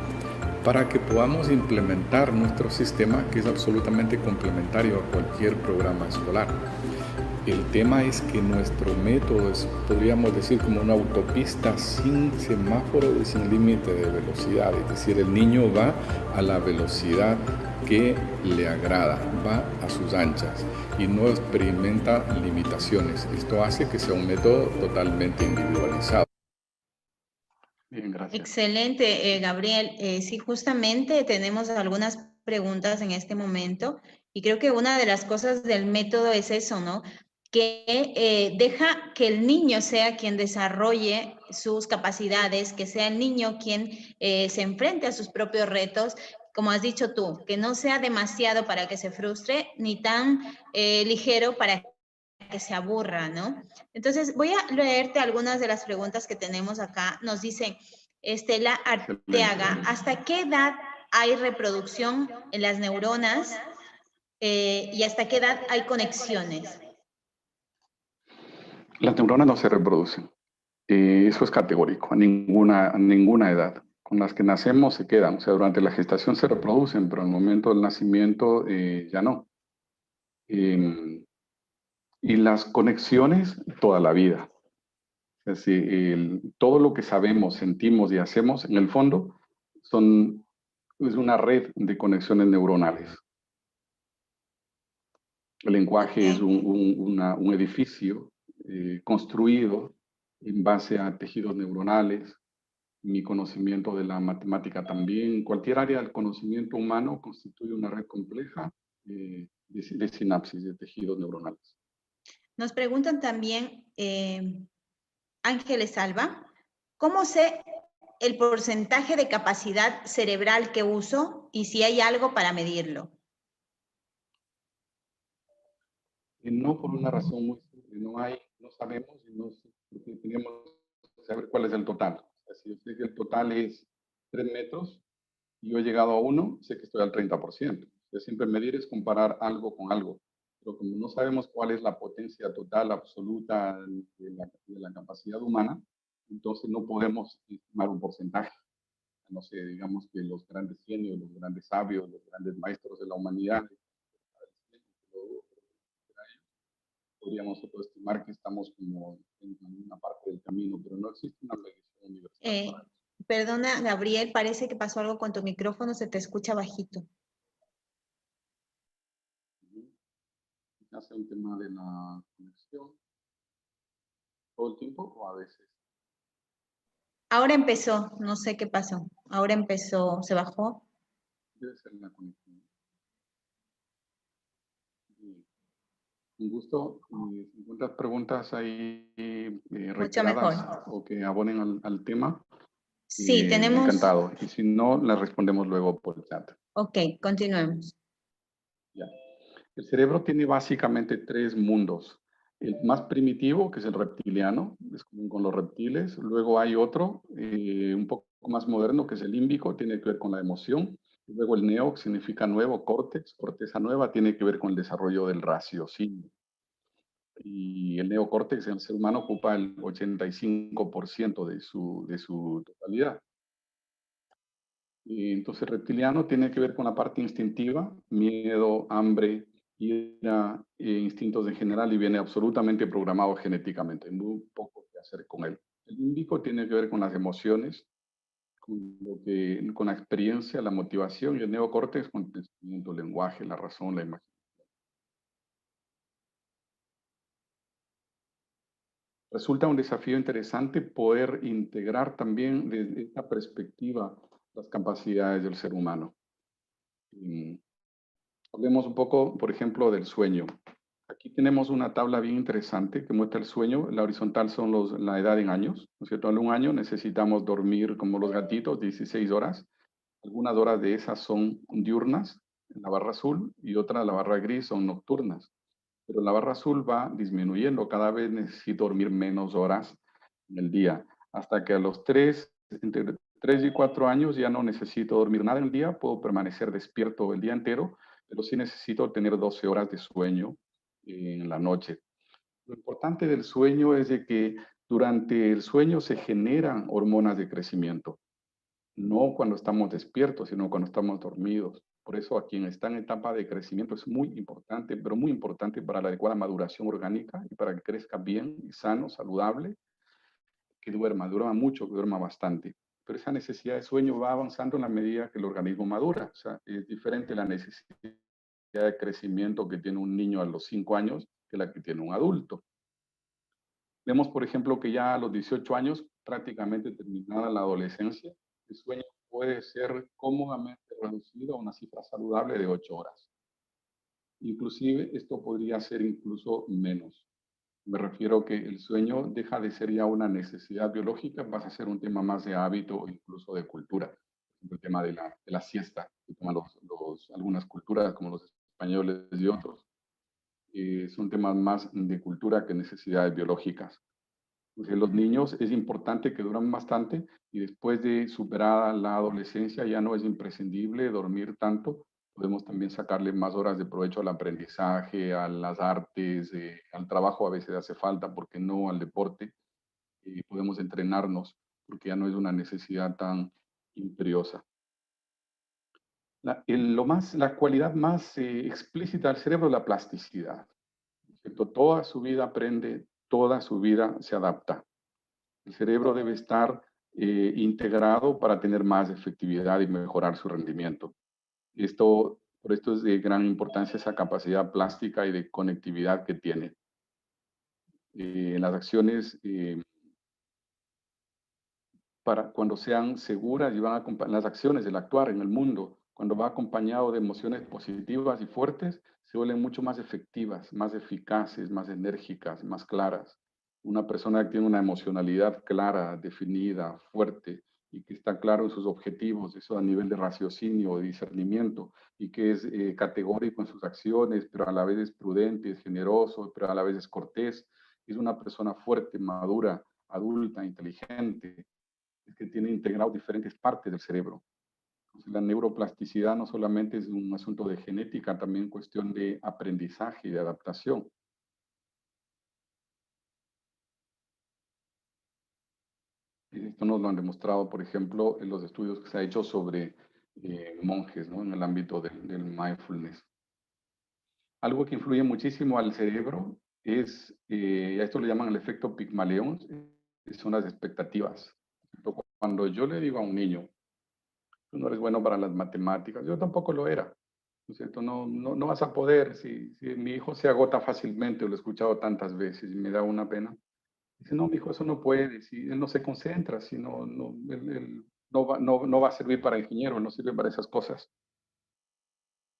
para que podamos implementar nuestro sistema, que es absolutamente complementario a cualquier programa escolar. El tema es que nuestro método es, podríamos decir, como una autopista sin semáforo y sin límite de velocidad. Es decir, el niño va a la velocidad que le agrada, va a sus anchas y no experimenta limitaciones. Esto hace que sea un método totalmente individualizado. Bien, gracias. Excelente, Gabriel. Sí, justamente tenemos algunas preguntas en este momento y creo que una de las cosas del método es eso, ¿no? Que deja que el niño sea quien desarrolle sus capacidades, que sea el niño quien se enfrente a sus propios retos, como has dicho tú, que no sea demasiado para que se frustre, ni tan ligero para que se aburra, ¿no? Entonces, voy a leerte algunas de las preguntas que tenemos acá. Nos dice Estela Arteaga, ¿hasta qué edad hay reproducción en las neuronas y hasta qué edad hay conexiones? Las neuronas no se reproducen. Eso es categórico, a ninguna edad. Con las que nacemos se quedan. O sea, durante la gestación se reproducen, pero al momento del nacimiento ya no. Y las conexiones toda la vida. Es decir, todo lo que sabemos, sentimos y hacemos, en el fondo, es una red de conexiones neuronales. El lenguaje es un edificio construido en base a tejidos neuronales. Mi conocimiento de la matemática también. Cualquier área del conocimiento humano constituye una red compleja de sinapsis, de tejidos neuronales. Nos preguntan también, Ángeles Alba, ¿cómo sé el porcentaje de capacidad cerebral que uso y si hay algo para medirlo? No por una razón muy simple, no sabemos y porque tenemos que saber cuál es el total. O sea, si yo sé que el total es 3 metros y yo he llegado a 1, sé que estoy al 30%. Entonces, siempre medir es comparar algo con algo. Pero como no sabemos cuál es la potencia total absoluta de la capacidad humana, entonces no podemos estimar un porcentaje. No sé, digamos que los grandes genios, los grandes sabios, los grandes maestros de la humanidad, podríamos estimar que estamos como en una parte del camino, pero no existe una medición universal para eso. Perdona, Gabriel, parece que pasó algo con tu micrófono, se te escucha bajito. Hace un tema de la conexión. todo el tiempo o a veces? Ahora empezó, no sé qué pasó. Ahora empezó, se bajó. Debe ser la conexión. Bien. Un gusto. Si encuentras preguntas ahí Mucho reiteradas mejor. o que abonen al tema, Sí, tenemos... encantado. Y si no, las respondemos luego por el chat. Ok, continuemos. Ya. El cerebro tiene básicamente tres mundos. El más primitivo, que es el reptiliano, es común con los reptiles. Luego hay otro, un poco más moderno, que es el límbico, tiene que ver con la emoción. Luego el neo, que significa nuevo, córtex, corteza nueva, tiene que ver con el desarrollo del raciocinio. Y el neocórtex en el ser humano ocupa el 85% de su totalidad. Y entonces el reptiliano tiene que ver con la parte instintiva, miedo, hambre, ira, instintos en general, y viene absolutamente programado genéticamente, muy poco que hacer con él. El límbico tiene que ver con las emociones, con la experiencia, la motivación, y el neocórtex con el pensamiento, el lenguaje, la razón, la imaginación. Resulta un desafío interesante poder integrar también desde esta perspectiva las capacidades del ser humano. Hablemos un poco, por ejemplo, del sueño. Aquí tenemos una tabla bien interesante que muestra el sueño. La horizontal son la edad en años, ¿no es cierto? En un año necesitamos dormir como los gatitos, 16 horas. Algunas horas de esas son diurnas, en la barra azul, y otras, la barra gris, son nocturnas. Pero la barra azul va disminuyendo. Cada vez necesito dormir menos horas en el día, hasta que a los entre 3 y 4 años ya no necesito dormir nada en el día, puedo permanecer despierto el día entero, pero sí necesito tener 12 horas de sueño en la noche. Lo importante del sueño es de que durante el sueño se generan hormonas de crecimiento, no cuando estamos despiertos, sino cuando estamos dormidos. Por eso a quien está en etapa de crecimiento es muy importante, pero muy importante para la adecuada maduración orgánica y para que crezca bien y sano, saludable, que duerma mucho, que duerma bastante. Pero esa necesidad de sueño va avanzando en la medida que el organismo madura. O sea, es diferente la necesidad de crecimiento que tiene un niño a los 5 años que la que tiene un adulto. Vemos, por ejemplo, que ya a los 18 años, prácticamente terminada la adolescencia, el sueño puede ser cómodamente reducido a una cifra saludable de 8 horas. Inclusive, esto podría ser incluso menos. Me refiero que el sueño deja de ser ya una necesidad biológica, pasa a ser un tema más de hábito o incluso de cultura. El tema de la siesta, que toman algunas culturas como los españoles y otros, son temas más de cultura que necesidades biológicas. Entonces, los niños es importante que duran bastante y después de superada la adolescencia ya no es imprescindible dormir tanto. Podemos también sacarle más horas de provecho al aprendizaje, a las artes, al trabajo a veces hace falta, porque no al deporte. Podemos entrenarnos porque ya no es una necesidad tan imperiosa. La cualidad más explícita del cerebro es la plasticidad. ¿Cierto? Toda su vida aprende, toda su vida se adapta. El cerebro debe estar integrado para tener más efectividad y mejorar su rendimiento. Por esto es de gran importancia esa capacidad plástica y de conectividad que tiene. Las acciones, para cuando sean seguras y las acciones, el actuar en el mundo, cuando va acompañado de emociones positivas y fuertes, se vuelven mucho más efectivas, más eficaces, más enérgicas, más claras. Una persona que tiene una emocionalidad clara, definida, fuerte, y que está claro en sus objetivos, eso a nivel de raciocinio, de discernimiento, y que es categórico en sus acciones, pero a la vez es prudente, es generoso, pero a la vez es cortés, es una persona fuerte, madura, adulta, inteligente, es que tiene integrado diferentes partes del cerebro. Entonces, la neuroplasticidad no solamente es un asunto de genética, también cuestión de aprendizaje y de adaptación. Esto nos lo han demostrado, por ejemplo, en los estudios que se ha hecho sobre monjes, ¿no? En el ámbito del mindfulness. Algo que influye muchísimo al cerebro es, a esto le llaman el efecto Pigmalión, son las expectativas. Cuando yo le digo a un niño, tú no eres bueno para las matemáticas, yo tampoco lo era, ¿no es cierto? No vas a poder, si mi hijo se agota fácilmente, lo he escuchado tantas veces y me da una pena, Dice, no, mijo, eso no puede, si él no se concentra, si él no va a servir para ingeniero, no sirve para esas cosas.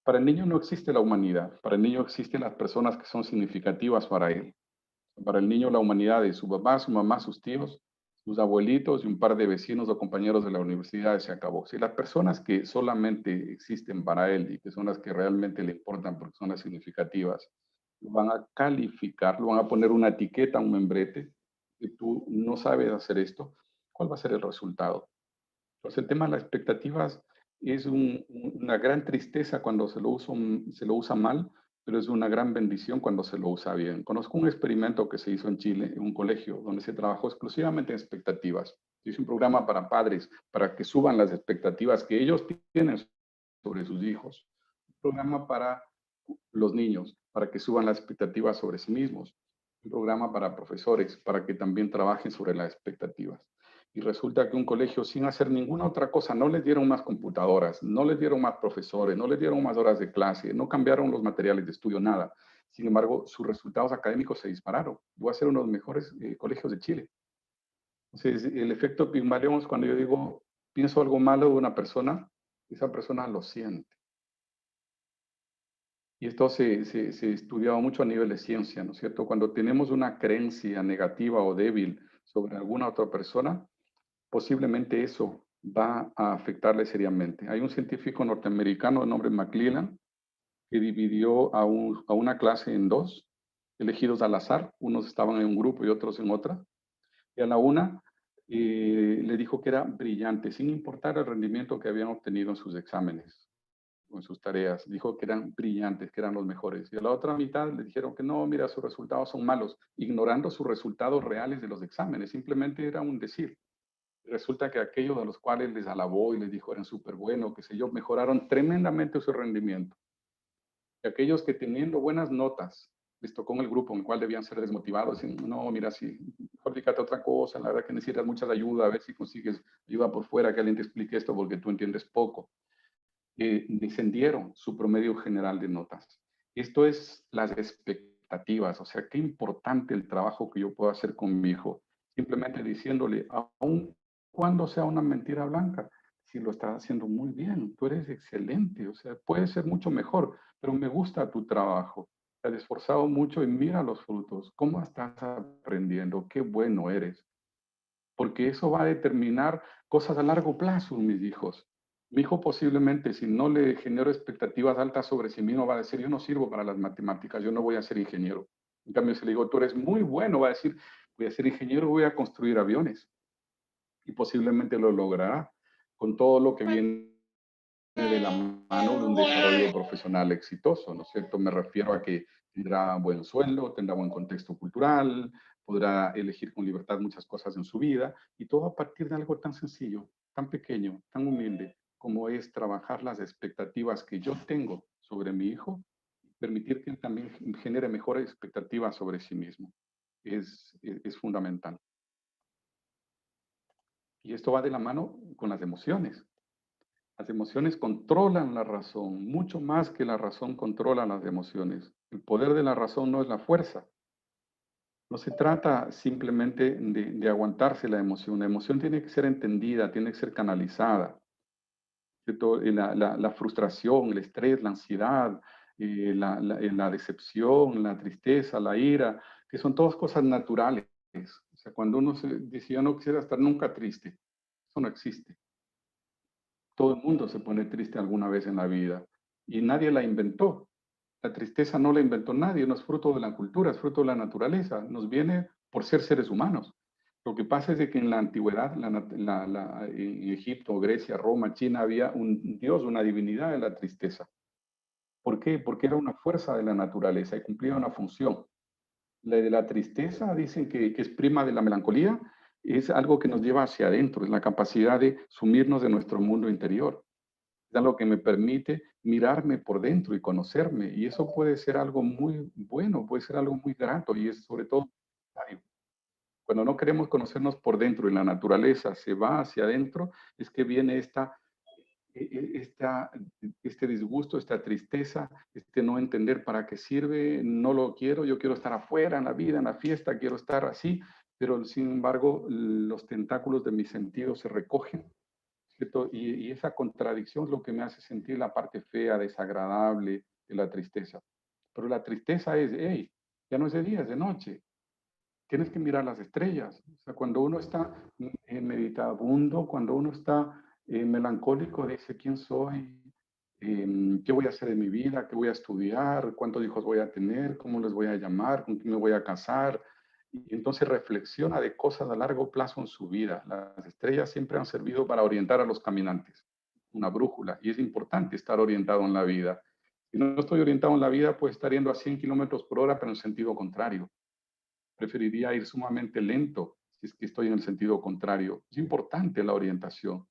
Para el niño no existe la humanidad, para el niño existen las personas que son significativas para él. Para el niño la humanidad es su papá, su mamá, sus tíos, sus abuelitos y un par de vecinos o compañeros de la universidad, se acabó. Si las personas que solamente existen para él y que son las que realmente le importan porque son las significativas, lo van a calificar, lo van a poner una etiqueta, un membrete, que tú no sabes hacer esto, ¿cuál va a ser el resultado? Pues el tema de las expectativas es una gran tristeza cuando se lo usa mal, pero es una gran bendición cuando se lo usa bien. Conozco un experimento que se hizo en Chile, en un colegio, donde se trabajó exclusivamente en expectativas. Se hizo un programa para padres, para que suban las expectativas que ellos tienen sobre sus hijos. Un programa para los niños, para que suban las expectativas sobre sí mismos. Un programa para profesores, para que también trabajen sobre las expectativas. Y resulta que un colegio, sin hacer ninguna otra cosa, no les dieron más computadoras, no les dieron más profesores, no les dieron más horas de clase, no cambiaron los materiales de estudio, nada. Sin embargo, sus resultados académicos se dispararon. Voy a ser uno de los mejores colegios de Chile. Entonces, el efecto Pigmalión es cuando yo digo, pienso algo malo de una persona, esa persona lo siente. Y esto se estudiaba mucho a nivel de ciencia, ¿no es cierto? Cuando tenemos una creencia negativa o débil sobre alguna otra persona, posiblemente eso va a afectarle seriamente. Hay un científico norteamericano de nombre McClellan que dividió a una clase en dos, elegidos al azar. Unos estaban en un grupo y otros en otra. Y a la una le dijo que era brillante, sin importar el rendimiento que habían obtenido en sus exámenes o en sus tareas. Dijo que eran brillantes, que eran los mejores. Y a la otra mitad le dijeron que no, mira, sus resultados son malos, ignorando sus resultados reales de los exámenes. Simplemente era un decir. Resulta que aquellos a los cuales les alabó y les dijo eran súper buenos, qué sé yo, mejoraron tremendamente su rendimiento. Y aquellos que teniendo buenas notas, les tocó en el grupo en el cual debían ser desmotivados, y no, mira, si mejor dígate otra cosa, la verdad que necesitas mucha ayuda, a ver si consigues ayuda por fuera, que alguien te explique esto porque tú entiendes poco. Descendieron su promedio general de notas. Esto es las expectativas, o sea, qué importante el trabajo que yo puedo hacer con mi hijo, simplemente diciéndole, aun cuando sea una mentira blanca, si lo estás haciendo muy bien, tú eres excelente, o sea, puede ser mucho mejor, pero me gusta tu trabajo, te has esforzado mucho y mira los frutos, cómo estás aprendiendo, qué bueno eres, porque eso va a determinar cosas a largo plazo, mis hijos. Mi hijo posiblemente, si no le genero expectativas altas sobre sí mismo, va a decir, yo no sirvo para las matemáticas, yo no voy a ser ingeniero. En cambio, si le digo, tú eres muy bueno, va a decir, voy a ser ingeniero, voy a construir aviones. Y posiblemente lo logrará con todo lo que viene de la mano de un desarrollo profesional exitoso, ¿no es cierto? Me refiero a que tendrá buen sueldo, tendrá buen contexto cultural, podrá elegir con libertad muchas cosas en su vida y todo a partir de algo tan sencillo, tan pequeño, tan humilde como es trabajar las expectativas que yo tengo sobre mi hijo, permitir que él también genere mejores expectativas sobre sí mismo. Es fundamental. Y esto va de la mano con las emociones. Las emociones controlan la razón, mucho más que la razón controla las emociones. El poder de la razón no es la fuerza. No se trata simplemente de aguantarse la emoción. La emoción tiene que ser entendida, tiene que ser canalizada. La frustración, el estrés, la ansiedad, la decepción, la tristeza, la ira, que son todas cosas naturales. O sea, cuando uno se dice, yo no quisiera estar nunca triste, eso no existe. Todo el mundo se pone triste alguna vez en la vida y nadie la inventó. La tristeza no la inventó nadie, no es fruto de la cultura, es fruto de la naturaleza, nos viene por ser seres humanos. Lo que pasa es de que en la antigüedad, en Egipto, Grecia, Roma, China, había un dios, una divinidad de la tristeza. ¿Por qué? Porque era una fuerza de la naturaleza y cumplía una función. La de la tristeza, dicen que es prima de la melancolía, es algo que nos lleva hacia adentro, es la capacidad de sumirnos de nuestro mundo interior. Es algo que me permite mirarme por dentro y conocerme. Y eso puede ser algo muy bueno, puede ser algo muy grato y es sobre todo necesario. Cuando no queremos conocernos por dentro y la naturaleza se va hacia adentro, es que viene este disgusto, esta tristeza, este no entender para qué sirve, no lo quiero, yo quiero estar afuera en la vida, en la fiesta, quiero estar así, pero sin embargo los tentáculos de mis sentidos se recogen, ¿cierto? Y esa contradicción es lo que me hace sentir la parte fea, desagradable de la tristeza. Pero la tristeza es, hey, ya no es de día, es de noche. Tienes que mirar las estrellas. O sea, cuando uno está meditabundo, cuando uno está melancólico, dice, ¿quién soy? ¿Qué voy a hacer en mi vida? ¿Qué voy a estudiar? ¿Cuántos hijos voy a tener? ¿Cómo les voy a llamar? ¿Con quién me voy a casar? Y entonces reflexiona de cosas a largo plazo en su vida. Las estrellas siempre han servido para orientar a los caminantes, una brújula, y es importante estar orientado en la vida. Si no estoy orientado en la vida, pues estar yendo a 100 kilómetros por hora, pero en sentido contrario. Preferiría ir sumamente lento si es que estoy en el sentido contrario. Es importante la orientación.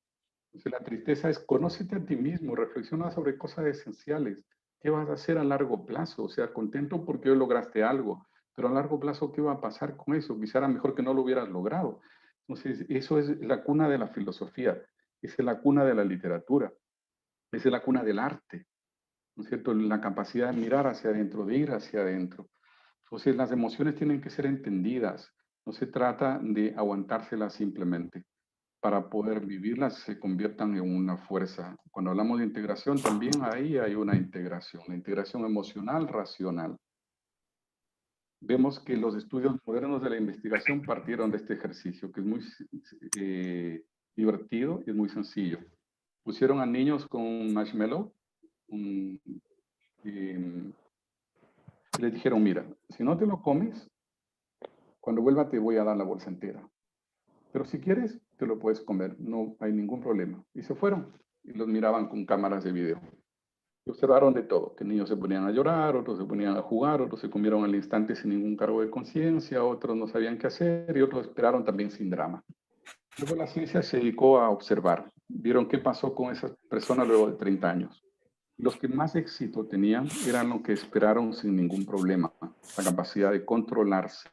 Entonces, la tristeza es conócete a ti mismo, reflexiona sobre cosas esenciales. ¿Qué vas a hacer a largo plazo? O sea, contento porque hoy lograste algo, pero a largo plazo, ¿qué va a pasar con eso? Quizá era mejor que no lo hubieras logrado. Entonces, eso es la cuna de la filosofía, es la cuna de la literatura, es la cuna del arte, ¿no es cierto? La capacidad de mirar hacia adentro, de ir hacia adentro. Entonces, las emociones tienen que ser entendidas, no se trata de aguantárselas simplemente. Para poder vivirlas se conviertan en una fuerza. Cuando hablamos de integración, también ahí hay una integración, la integración emocional, racional. Vemos que los estudios modernos de la investigación partieron de este ejercicio, que es muy divertido y es muy sencillo. Pusieron a niños con un marshmallow, y les dijeron, mira, si no te lo comes, cuando vuelva te voy a dar la bolsa entera. Pero si quieres, te lo puedes comer, no hay ningún problema. Y se fueron y los miraban con cámaras de video. Y observaron de todo, que niños se ponían a llorar, otros se ponían a jugar, otros se comieron al instante sin ningún cargo de conciencia, otros no sabían qué hacer y otros esperaron también sin drama. Luego la ciencia se dedicó a observar, vieron qué pasó con esas personas luego de 30 años. Los que más éxito tenían eran los que esperaron sin ningún problema, la capacidad de controlarse,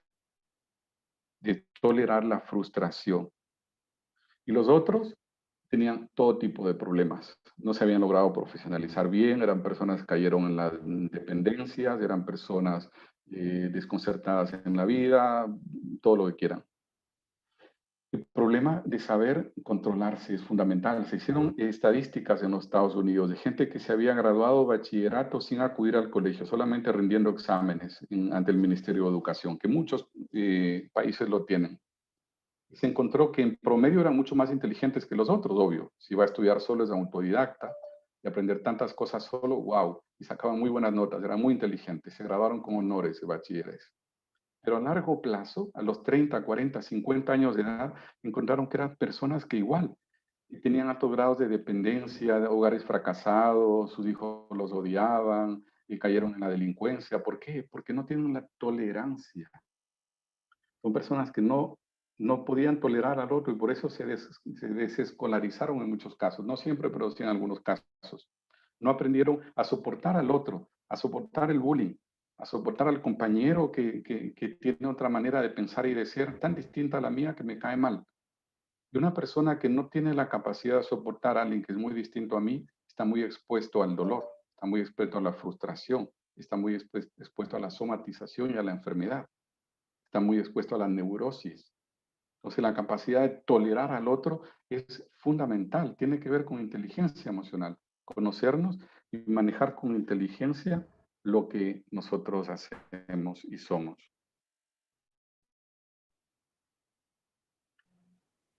de tolerar la frustración. Y los otros tenían todo tipo de problemas. No se habían logrado profesionalizar bien, eran personas que cayeron en las dependencias, eran personas desconcertadas en la vida, todo lo que quieran. El problema de saber controlarse es fundamental. Se hicieron estadísticas en los Estados Unidos de gente que se había graduado bachillerato sin acudir al colegio, solamente rindiendo exámenes ante el Ministerio de Educación, que muchos países lo tienen. Se encontró que en promedio eran mucho más inteligentes que los otros, obvio. Si iba a estudiar solo es autodidacta y aprender tantas cosas solo, wow, y sacaban muy buenas notas, eran muy inteligentes, se graduaron con honores de bachilleres. Pero a largo plazo, a los 30, 40, 50 años de edad, encontraron que eran personas que igual tenían altos grados de dependencia, de hogares fracasados, sus hijos los odiaban y cayeron en la delincuencia. ¿Por qué? Porque no tienen la tolerancia. Son personas que no podían tolerar al otro y por eso se desescolarizaron en muchos casos. No siempre, pero sí en algunos casos. No aprendieron a soportar al otro, a soportar el bullying, a soportar al compañero que tiene otra manera de pensar y de ser tan distinta a la mía que me cae mal. Y una persona que no tiene la capacidad de soportar a alguien que es muy distinto a mí, está muy expuesto al dolor, está muy expuesto a la frustración, está muy expuesto a la somatización y a la enfermedad, está muy expuesto a la neurosis. Entonces, la capacidad de tolerar al otro es fundamental, tiene que ver con inteligencia emocional, conocernos y manejar con inteligencia lo que nosotros hacemos y somos.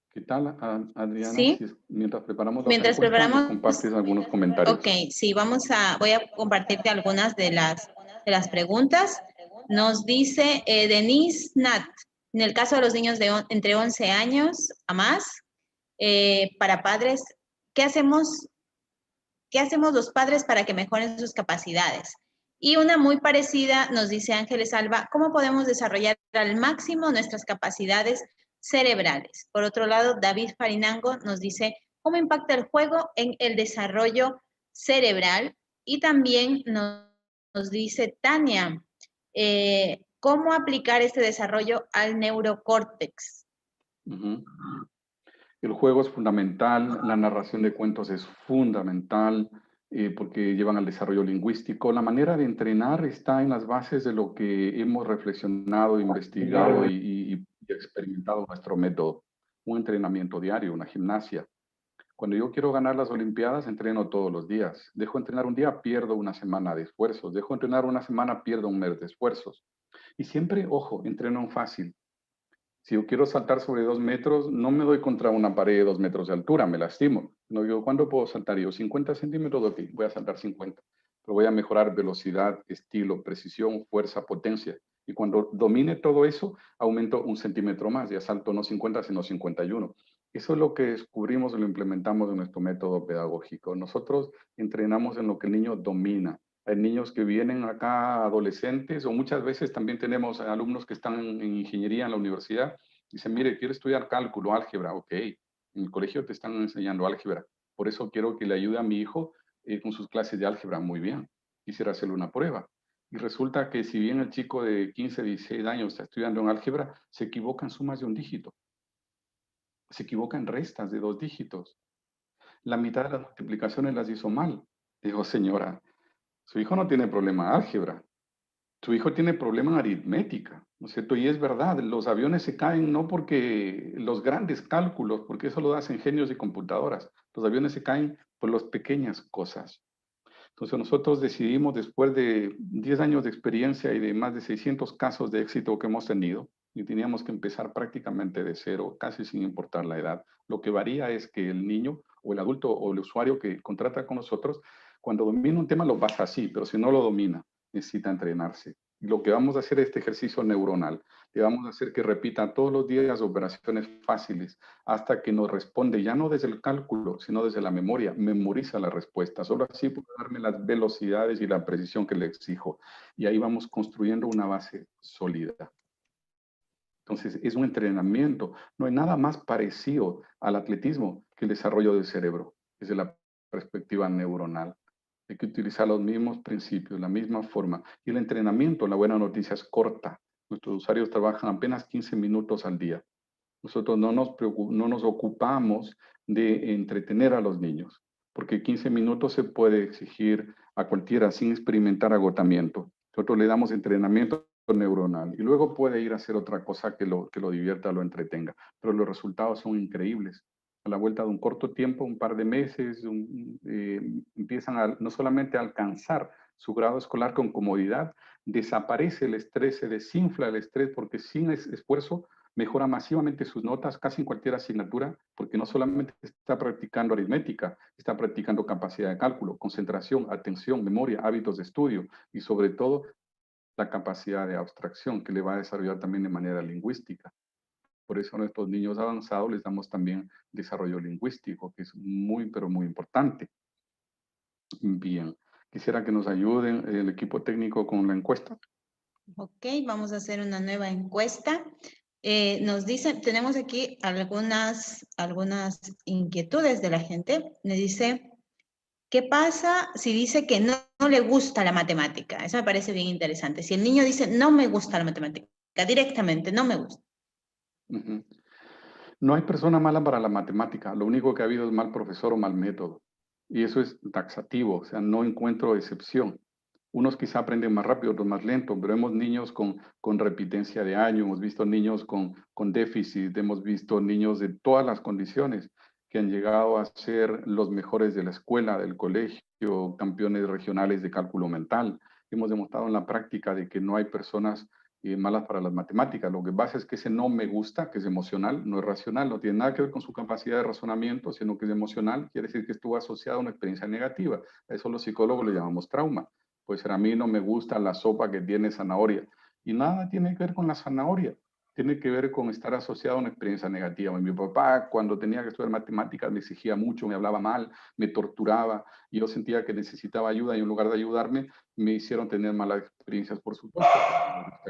¿Qué tal, Adriana? Sí. Mientras preparamos la Mientras respuesta, preparamos, nos compartes algunos comentarios. ok, sí, voy a compartirte algunas de las preguntas. Nos dice Denise Nat, en el caso de los niños de entre 11 años a más, para padres, ¿qué hacemos los padres para que mejoren sus capacidades? Y una muy parecida nos dice Ángeles Alba, ¿cómo podemos desarrollar al máximo nuestras capacidades cerebrales? Por otro lado, David Farinango nos dice, ¿cómo impacta el juego en el desarrollo cerebral? Y también nos dice Tania, ¿cómo aplicar este desarrollo al neurocórtex? El juego es fundamental, la narración de cuentos es fundamental porque llevan al desarrollo lingüístico. La manera de entrenar está en las bases de lo que hemos reflexionado, investigado y y experimentado nuestro método. Un entrenamiento diario, una gimnasia. Cuando yo quiero ganar las Olimpiadas, entreno todos los días. Dejo entrenar un día, pierdo una semana de esfuerzos. Dejo entrenar una semana, pierdo un mes de esfuerzos. Y siempre, ojo, entreno en fácil. Si yo quiero saltar sobre 2 metros, no me doy contra una pared de 2 metros de altura, me lastimo. No digo, ¿cuándo puedo saltar? Yo, 50 centímetros, ok, voy a saltar 50. Pero voy a mejorar velocidad, estilo, precisión, fuerza, potencia. Y cuando domine todo eso, aumento 1 centímetro más. Ya salto no 50, sino 51. Eso es lo que descubrimos y lo implementamos en nuestro método pedagógico. Nosotros entrenamos en lo que el niño domina. Hay niños que vienen acá, adolescentes, o muchas veces también tenemos alumnos que están en ingeniería en la universidad. Dicen, mire, quiero estudiar cálculo, álgebra. Ok, en el colegio te están enseñando álgebra. Por eso quiero que le ayude a mi hijo con sus clases de álgebra. Muy bien, quisiera hacerle una prueba. Y resulta que si bien el chico de 15, 16 años está estudiando en álgebra, se equivoca en sumas de un dígito. Se equivoca en restas de 2 dígitos. La mitad de las multiplicaciones las hizo mal. Digo, señora, su hijo no tiene problema de álgebra, su hijo tiene problema en aritmética, ¿no es cierto? Y es verdad, los aviones se caen no porque los grandes cálculos, porque eso lo hacen genios y computadoras, los aviones se caen por las pequeñas cosas. Entonces nosotros decidimos, después de 10 años de experiencia y de más de 600 casos de éxito que hemos tenido, y teníamos que empezar prácticamente de cero, casi sin importar la edad. Lo que varía es que el niño o el adulto o el usuario que contrata con nosotros, cuando domina un tema lo pasa así, pero si no lo domina, necesita entrenarse. Y lo que vamos a hacer es este ejercicio neuronal. Le vamos a hacer que repita todos los días operaciones fáciles hasta que nos responde, ya no desde el cálculo, sino desde la memoria, memoriza las respuestas. Solo así puede darme las velocidades y la precisión que le exijo. Y ahí vamos construyendo una base sólida. Entonces, es un entrenamiento. No hay nada más parecido al atletismo que el desarrollo del cerebro, desde la perspectiva neuronal. Hay que utilizar los mismos principios, la misma forma. Y el entrenamiento, la buena noticia, es corta. Nuestros usuarios trabajan apenas 15 minutos al día. Nosotros no nos ocupamos de entretener a los niños, porque 15 minutos se puede exigir a cualquiera sin experimentar agotamiento. Nosotros le damos entrenamiento neuronal y luego puede ir a hacer otra cosa que lo divierta, lo entretenga. Pero los resultados son increíbles. A la vuelta de un corto tiempo, un par de meses, empiezan no solamente a alcanzar su grado escolar con comodidad, desaparece el estrés, se desinfla el estrés porque sin esfuerzo mejora masivamente sus notas casi en cualquier asignatura, porque no solamente está practicando aritmética, está practicando capacidad de cálculo, concentración, atención, memoria, hábitos de estudio y sobre todo la capacidad de abstracción que le va a desarrollar también de manera lingüística. Por eso a nuestros niños avanzados les damos también desarrollo lingüístico, que es muy, pero muy importante. Bien, quisiera que nos ayuden el equipo técnico con la encuesta. Ok, vamos a hacer una nueva encuesta. Nos dicen, tenemos aquí algunas inquietudes de la gente. Me dice, ¿qué pasa si dice que no le gusta la matemática? Eso me parece bien interesante. Si el niño dice, no me gusta la matemática, directamente, no me gusta. No hay persona mala para la matemática. Lo único que ha habido es mal profesor o mal método. Y eso es taxativo, o sea, no encuentro excepción. Unos quizá aprenden más rápido, otros más lento, pero hemos niños con repitencia de año, hemos visto niños con déficit, hemos visto niños de todas las condiciones que han llegado a ser los mejores de la escuela, del colegio, campeones regionales de cálculo mental. Hemos demostrado en la práctica de que no hay personas malas para las matemáticas. Lo que pasa es que ese no me gusta, que es emocional, no es racional, no tiene nada que ver con su capacidad de razonamiento, sino que es emocional, quiere decir que estuvo asociado a una experiencia negativa. A eso los psicólogos le llamamos trauma. Pues a mí no me gusta la sopa que tiene zanahoria. Y nada tiene que ver con la zanahoria. Tiene que ver con estar asociado a una experiencia negativa. Mi papá, cuando tenía que estudiar matemáticas, me exigía mucho, me hablaba mal, me torturaba, y yo sentía que necesitaba ayuda, y en lugar de ayudarme, me hicieron tener malas experiencias, por supuesto,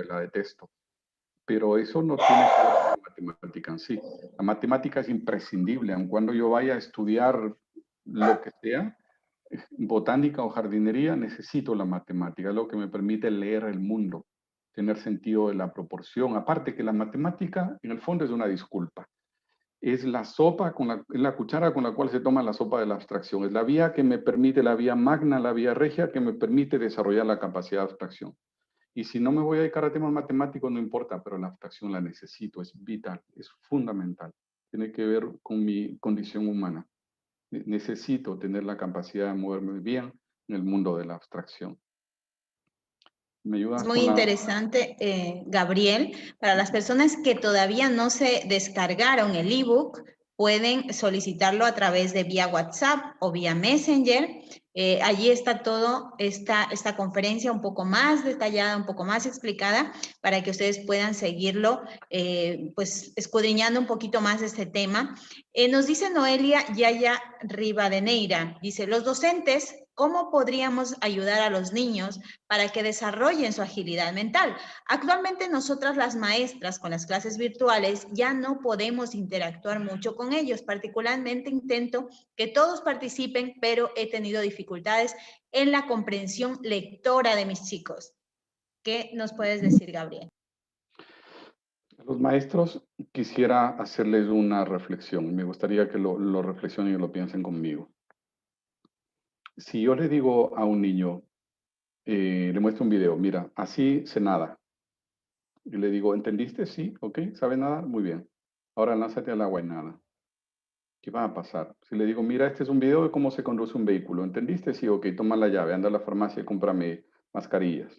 la detesto. Pero eso no tiene que ver con la matemática en sí. La matemática es imprescindible, aun cuando yo vaya a estudiar lo que sea, botánica o jardinería, necesito la matemática, es lo que me permite leer el mundo, tener sentido de la proporción. Aparte que la matemática, en el fondo, es una disculpa. Es la sopa, es la cuchara con la cual se toma la sopa de la abstracción. Es la vía que me permite, la vía magna, la vía regia, que me permite desarrollar la capacidad de abstracción. Y si no me voy a dedicar a temas matemáticos, no importa, pero la abstracción la necesito, es vital, es fundamental. Tiene que ver con mi condición humana. Necesito tener la capacidad de moverme bien en el mundo de la abstracción. ¿Me ayudas Es muy con la...? interesante, Gabriel. Para las personas que todavía no se descargaron el ebook, pueden solicitarlo a través de vía WhatsApp o vía Messenger. Allí está todo esta conferencia un poco más detallada, un poco más explicada, para que ustedes puedan seguirlo, pues escudriñando un poquito más este tema. Nos dice Noelia Yaya Rivadeneira, dice, los docentes, ¿cómo podríamos ayudar a los niños para que desarrollen su agilidad mental? Actualmente nosotras las maestras con las clases virtuales ya no podemos interactuar mucho con ellos. Particularmente intento que todos participen, pero he tenido dificultades en la comprensión lectora de mis chicos. ¿Qué nos puedes decir, Gabriel? A los maestros quisiera hacerles una reflexión. Me gustaría que lo reflexionen y lo piensen conmigo. Si yo le digo a un niño, le muestro un video, mira, así se nada. Y le digo, ¿entendiste? Sí, ok, ¿sabes nadar? Muy bien. Ahora lánzate al agua y nada. ¿Qué va a pasar? Si le digo, mira, este es un video de cómo se conduce un vehículo. ¿Entendiste? Sí, ok, toma la llave, anda a la farmacia y cómprame mascarillas.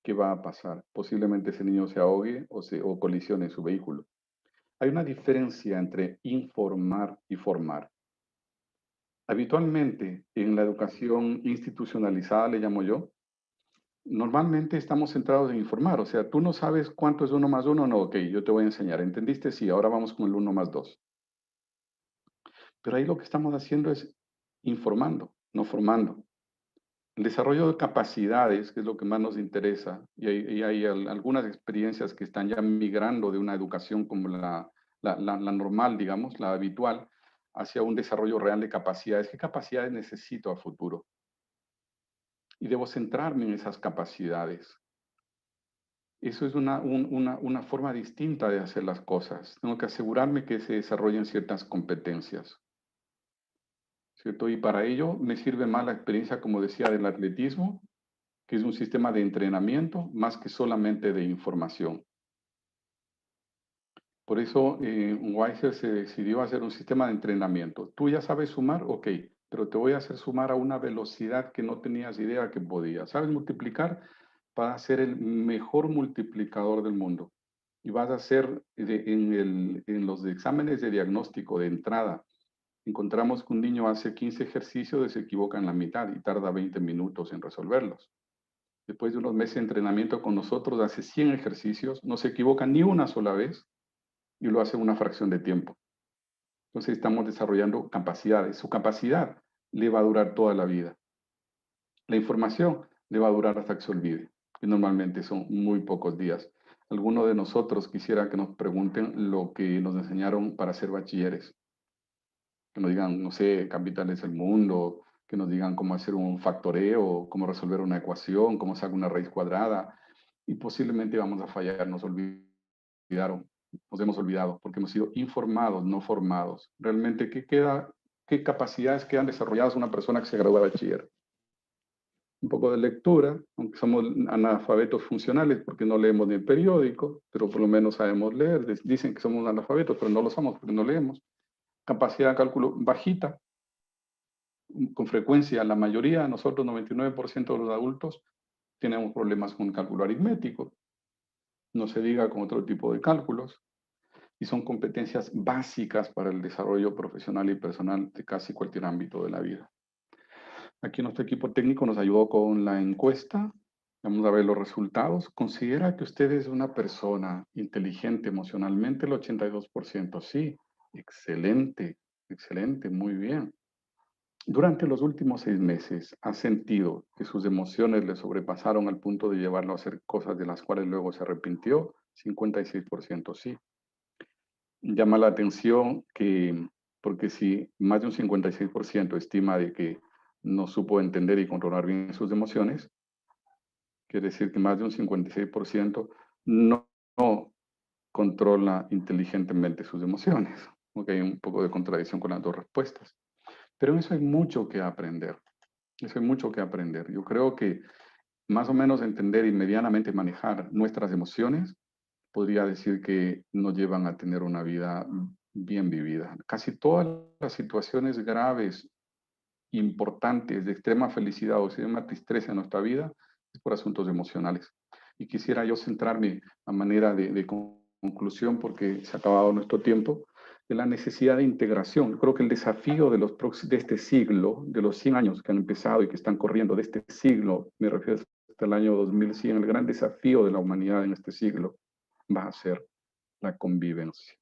¿Qué va a pasar? Posiblemente ese niño se ahogue o colisione en su vehículo. Hay una diferencia entre informar y formar. Habitualmente, en la educación institucionalizada, le llamo yo, normalmente estamos centrados en informar. O sea, tú no sabes cuánto es 1 más 1, no, ok, yo te voy a enseñar. ¿Entendiste? Sí, ahora vamos con el 1 más 2. Pero ahí lo que estamos haciendo es informando, no formando. El desarrollo de capacidades, que es lo que más nos interesa, y hay algunas experiencias que están ya migrando de una educación como la normal, digamos, la habitual, hacia un desarrollo real de capacidades. ¿Qué capacidades necesito a futuro? Y debo centrarme en esas capacidades. Eso es una forma distinta de hacer las cosas. Tengo que asegurarme que se desarrollen ciertas competencias, ¿cierto? Y para ello me sirve más la experiencia, como decía, del atletismo, que es un sistema de entrenamiento más que solamente de información. Por eso Weiser se decidió hacer un sistema de entrenamiento. Tú ya sabes sumar, ok, pero te voy a hacer sumar a una velocidad que no tenías idea que podías. ¿Sabes multiplicar? Vas a ser el mejor multiplicador del mundo. Y vas a hacer en los exámenes de diagnóstico de entrada, encontramos que un niño hace 15 ejercicios y se equivoca en la mitad y tarda 20 minutos en resolverlos. Después de unos meses de entrenamiento con nosotros, hace 100 ejercicios, no se equivoca ni una sola vez y lo hace en una fracción de tiempo. Entonces estamos desarrollando capacidades. Su capacidad le va a durar toda la vida. La información le va a durar hasta que se olvide, que normalmente son muy pocos días. Algunos de nosotros quisiera que nos pregunten lo que nos enseñaron para ser bachilleres. Que nos digan, no sé, capitales del mundo, que nos digan cómo hacer un factoreo, cómo resolver una ecuación, cómo sacar una raíz cuadrada. Y posiblemente vamos a fallar, nos olvidaron, nos hemos olvidado, porque hemos sido informados, no formados. Realmente, ¿qué capacidades quedan desarrolladas una persona que se gradúa de bachiller? Un poco de lectura, aunque somos analfabetos funcionales porque no leemos ni el periódico, pero por lo menos sabemos leer. Dicen que somos analfabetos, pero no lo somos porque no leemos. Capacidad de cálculo bajita. Con frecuencia, la mayoría, nosotros 99% de los adultos, tenemos problemas con cálculo aritmético. No se diga con otro tipo de cálculos. Y son competencias básicas para el desarrollo profesional y personal de casi cualquier ámbito de la vida. Aquí nuestro equipo técnico nos ayudó con la encuesta. Vamos a ver los resultados. ¿Considera que usted es una persona inteligente emocionalmente? El 82%. Sí, excelente, excelente, muy bien. Durante los últimos 6 meses, ¿ha sentido que sus emociones le sobrepasaron al punto de llevarlo a hacer cosas de las cuales luego se arrepintió? 56% sí. Llama la atención que, porque si más de un 56% estima de que no supo entender y controlar bien sus emociones, quiere decir que más de un 56% no controla inteligentemente sus emociones. Ok, hay un poco de contradicción con las dos respuestas. Pero en eso hay mucho que aprender. Eso hay mucho que aprender. Yo creo que más o menos entender y medianamente manejar nuestras emociones, podría decir que nos llevan a tener una vida bien vivida. Casi todas las situaciones graves, importantes, de extrema felicidad o extrema tristeza en nuestra vida, es por asuntos emocionales. Y quisiera yo centrarme a manera de conclusión, porque se ha acabado nuestro tiempo, de la necesidad de integración. Creo que el desafío de este siglo, de los 100 años que han empezado y que están corriendo, de este siglo, me refiero hasta el año 2100, el gran desafío de la humanidad en este siglo va a ser la convivencia,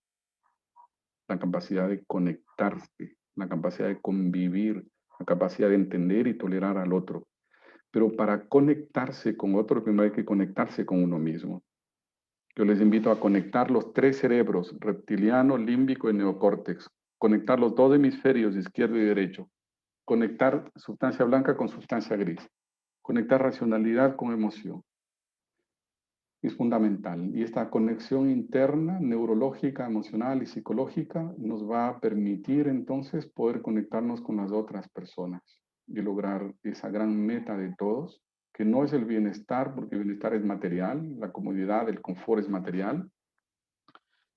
la capacidad de conectarse, la capacidad de convivir, la capacidad de entender y tolerar al otro. Pero para conectarse con otro, primero hay que conectarse con uno mismo. Yo les invito a conectar los 3 cerebros, reptiliano, límbico y neocórtex. Conectar los 2 hemisferios, izquierdo y derecho. Conectar sustancia blanca con sustancia gris. Conectar racionalidad con emoción. Es fundamental. Y esta conexión interna, neurológica, emocional y psicológica nos va a permitir entonces poder conectarnos con las otras personas y lograr esa gran meta de todos, que no es el bienestar, porque el bienestar es material, la comodidad, el confort es material,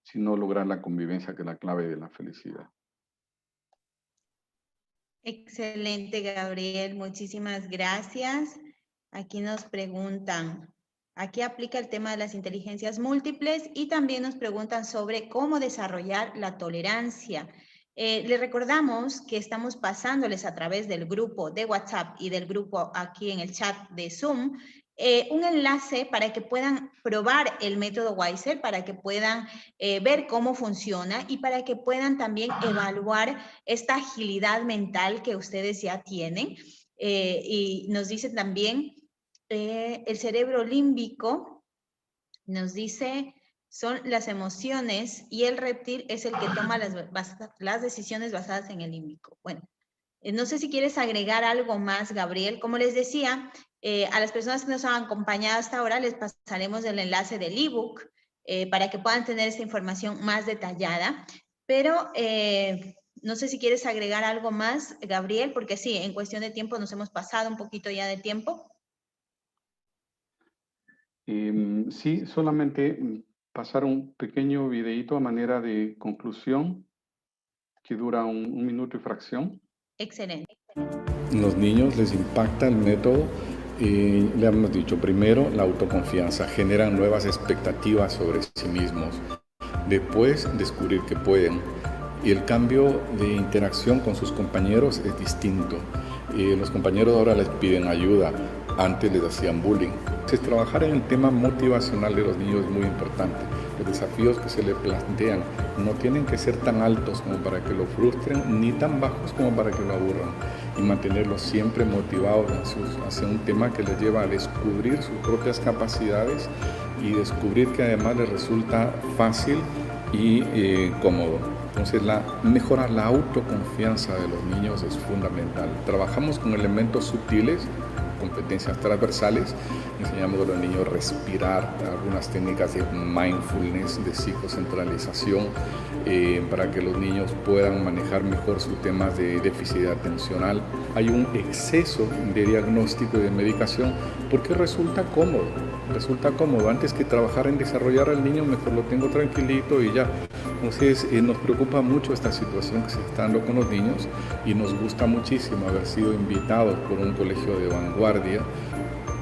sino lograr la convivencia, que es la clave de la felicidad. Excelente, Gabriel. Muchísimas gracias. Aquí nos preguntan, aquí aplica el tema de las inteligencias múltiples y también nos preguntan sobre cómo desarrollar la tolerancia. Les recordamos que estamos pasándoles a través del grupo de WhatsApp y del grupo aquí en el chat de Zoom un enlace para que puedan probar el método Weiser, para que puedan ver cómo funciona y para que puedan también evaluar esta agilidad mental que ustedes ya tienen. Y nos dice también el cerebro límbico, nos dice, son las emociones y el reptil es el que toma las decisiones basadas en el límbico. Bueno, no sé si quieres agregar algo más, Gabriel. Como les decía, a las personas que nos han acompañado hasta ahora les pasaremos el enlace del ebook para que puedan tener esta información más detallada. Pero no sé si quieres agregar algo más, Gabriel, porque sí, en cuestión de tiempo nos hemos pasado un poquito ya de tiempo. Sí, solamente pasar un pequeño videíto a manera de conclusión que dura un minuto y fracción. Excelente. Los niños les impacta el método, le hemos dicho, primero la autoconfianza, generan nuevas expectativas sobre sí mismos, después descubrir que pueden. Y el cambio de interacción con sus compañeros es distinto. Los compañeros ahora les piden ayuda, antes les hacían bullying. Entonces, trabajar en el tema motivacional de los niños es muy importante. Los desafíos que se les plantean no tienen que ser tan altos como para que lo frustren, ni tan bajos como para que lo aburran. Y mantenerlos siempre motivados hacia un tema que les lleva a descubrir sus propias capacidades y descubrir que además les resulta fácil y cómodo. Entonces, mejorar la autoconfianza de los niños es fundamental. Trabajamos con elementos sutiles, competencias transversales, enseñamos a los niños a respirar, algunas técnicas de mindfulness, de psicocentralización, para que los niños puedan manejar mejor sus temas de déficit atencional. Hay un exceso de diagnóstico y de medicación porque resulta cómodo. Antes que trabajar en desarrollar al niño, mejor lo tengo tranquilito y ya. Entonces nos preocupa mucho esta situación que se está dando con los niños y nos gusta muchísimo haber sido invitados por un colegio de vanguardia,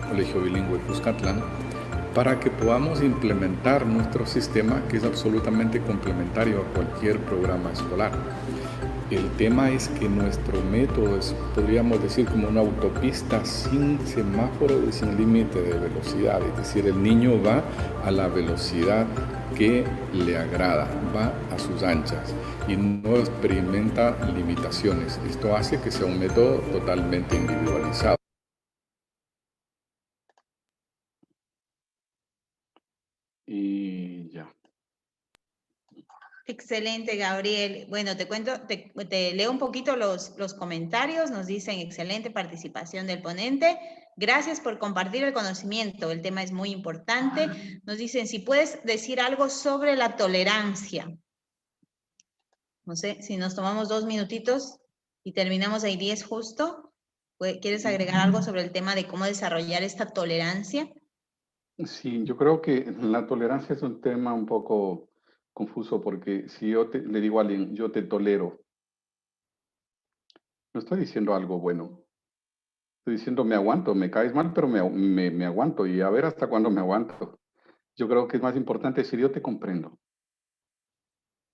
Colegio Bilingüe Cuscatlán, para que podamos implementar nuestro sistema, que es absolutamente complementario a cualquier programa escolar. El tema es que nuestro método es, podríamos decir, como una autopista sin semáforo y sin límite de velocidad. Es decir, el niño va a la velocidad que le agrada, va a sus anchas y no experimenta limitaciones. Esto hace que sea un método totalmente individualizado. Y ya. Excelente, Gabriel. Bueno, te cuento, te leo un poquito los comentarios. Nos dicen excelente participación del ponente. Gracias por compartir el conocimiento. El tema es muy importante. Nos dicen si puedes decir algo sobre la tolerancia. No sé si nos tomamos 2 minutitos y terminamos ahí 10 justo. ¿Quieres agregar algo sobre el tema de cómo desarrollar esta tolerancia? Sí, yo creo que la tolerancia es un tema un poco confuso porque si yo le digo a alguien, yo te tolero, no estoy diciendo algo bueno. Estoy diciendo, me aguanto, me caes mal, pero me aguanto y a ver hasta cuándo me aguanto. Yo creo que es más importante decir, yo te comprendo.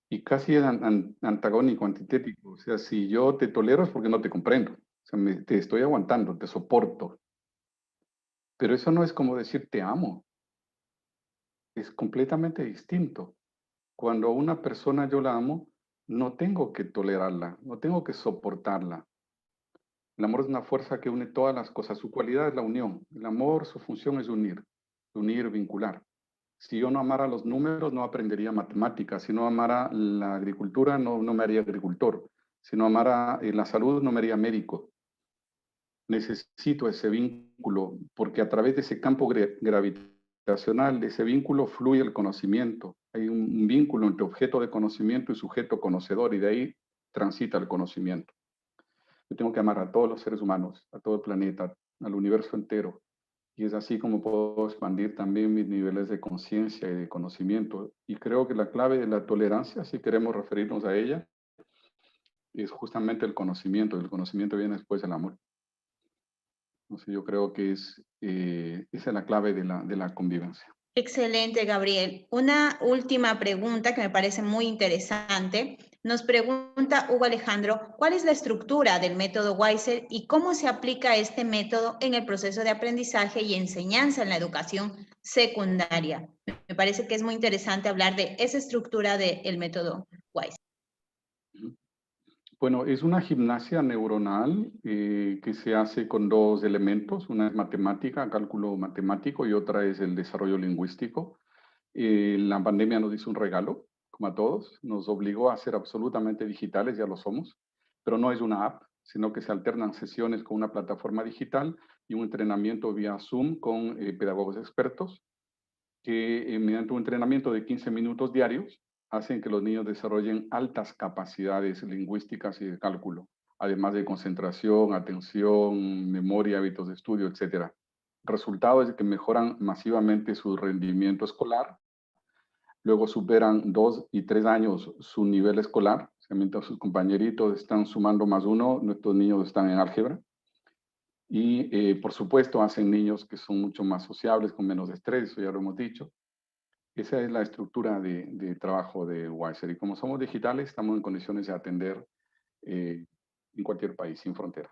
Y casi es antagónico, antitético. O sea, si yo te tolero es porque no te comprendo. O sea, te estoy aguantando, te soporto. Pero eso no es como decir te amo. Es completamente distinto. Cuando a una persona yo la amo, no tengo que tolerarla, no tengo que soportarla. El amor es una fuerza que une todas las cosas. Su cualidad es la unión. El amor, su función es unir, vincular. Si yo no amara los números, no aprendería matemáticas. Si no amara la agricultura, no me haría agricultor. Si no amara la salud, no me haría médico. Necesito ese vínculo porque a través de ese campo gravitacional, de ese vínculo, fluye el conocimiento. Hay un vínculo entre objeto de conocimiento y sujeto conocedor y de ahí transita el conocimiento. Yo tengo que amar a todos los seres humanos, a todo el planeta, al universo entero. Y es así como puedo expandir también mis niveles de conciencia y de conocimiento. Y creo que la clave de la tolerancia, si queremos referirnos a ella, es justamente el conocimiento. El conocimiento viene después del amor. Entonces yo creo que esa es la clave de la convivencia. Excelente, Gabriel. Una última pregunta que me parece muy interesante. Nos pregunta Hugo Alejandro, ¿cuál es la estructura del método Weiser y cómo se aplica este método en el proceso de aprendizaje y enseñanza en la educación secundaria? Me parece que es muy interesante hablar de esa estructura del método Weiser. Bueno, es una gimnasia neuronal que se hace con dos elementos. Una es matemática, cálculo matemático, y otra es el desarrollo lingüístico. La pandemia nos hizo un regalo, como a todos. Nos obligó a ser absolutamente digitales, ya lo somos. Pero no es una app, sino que se alternan sesiones con una plataforma digital y un entrenamiento vía Zoom con pedagogos expertos que mediante un entrenamiento de 15 minutos diarios hacen que los niños desarrollen altas capacidades lingüísticas y de cálculo, además de concentración, atención, memoria, hábitos de estudio, etc. El resultado es que mejoran masivamente su rendimiento escolar, luego superan 2 y 3 años su nivel escolar, mientras sus compañeritos están sumando +1, nuestros niños están en álgebra. Y por supuesto hacen niños que son mucho más sociables, con menos estrés, eso ya lo hemos dicho. Esa es la estructura de trabajo de Weiser. Y como somos digitales, estamos en condiciones de atender en cualquier país, sin fronteras.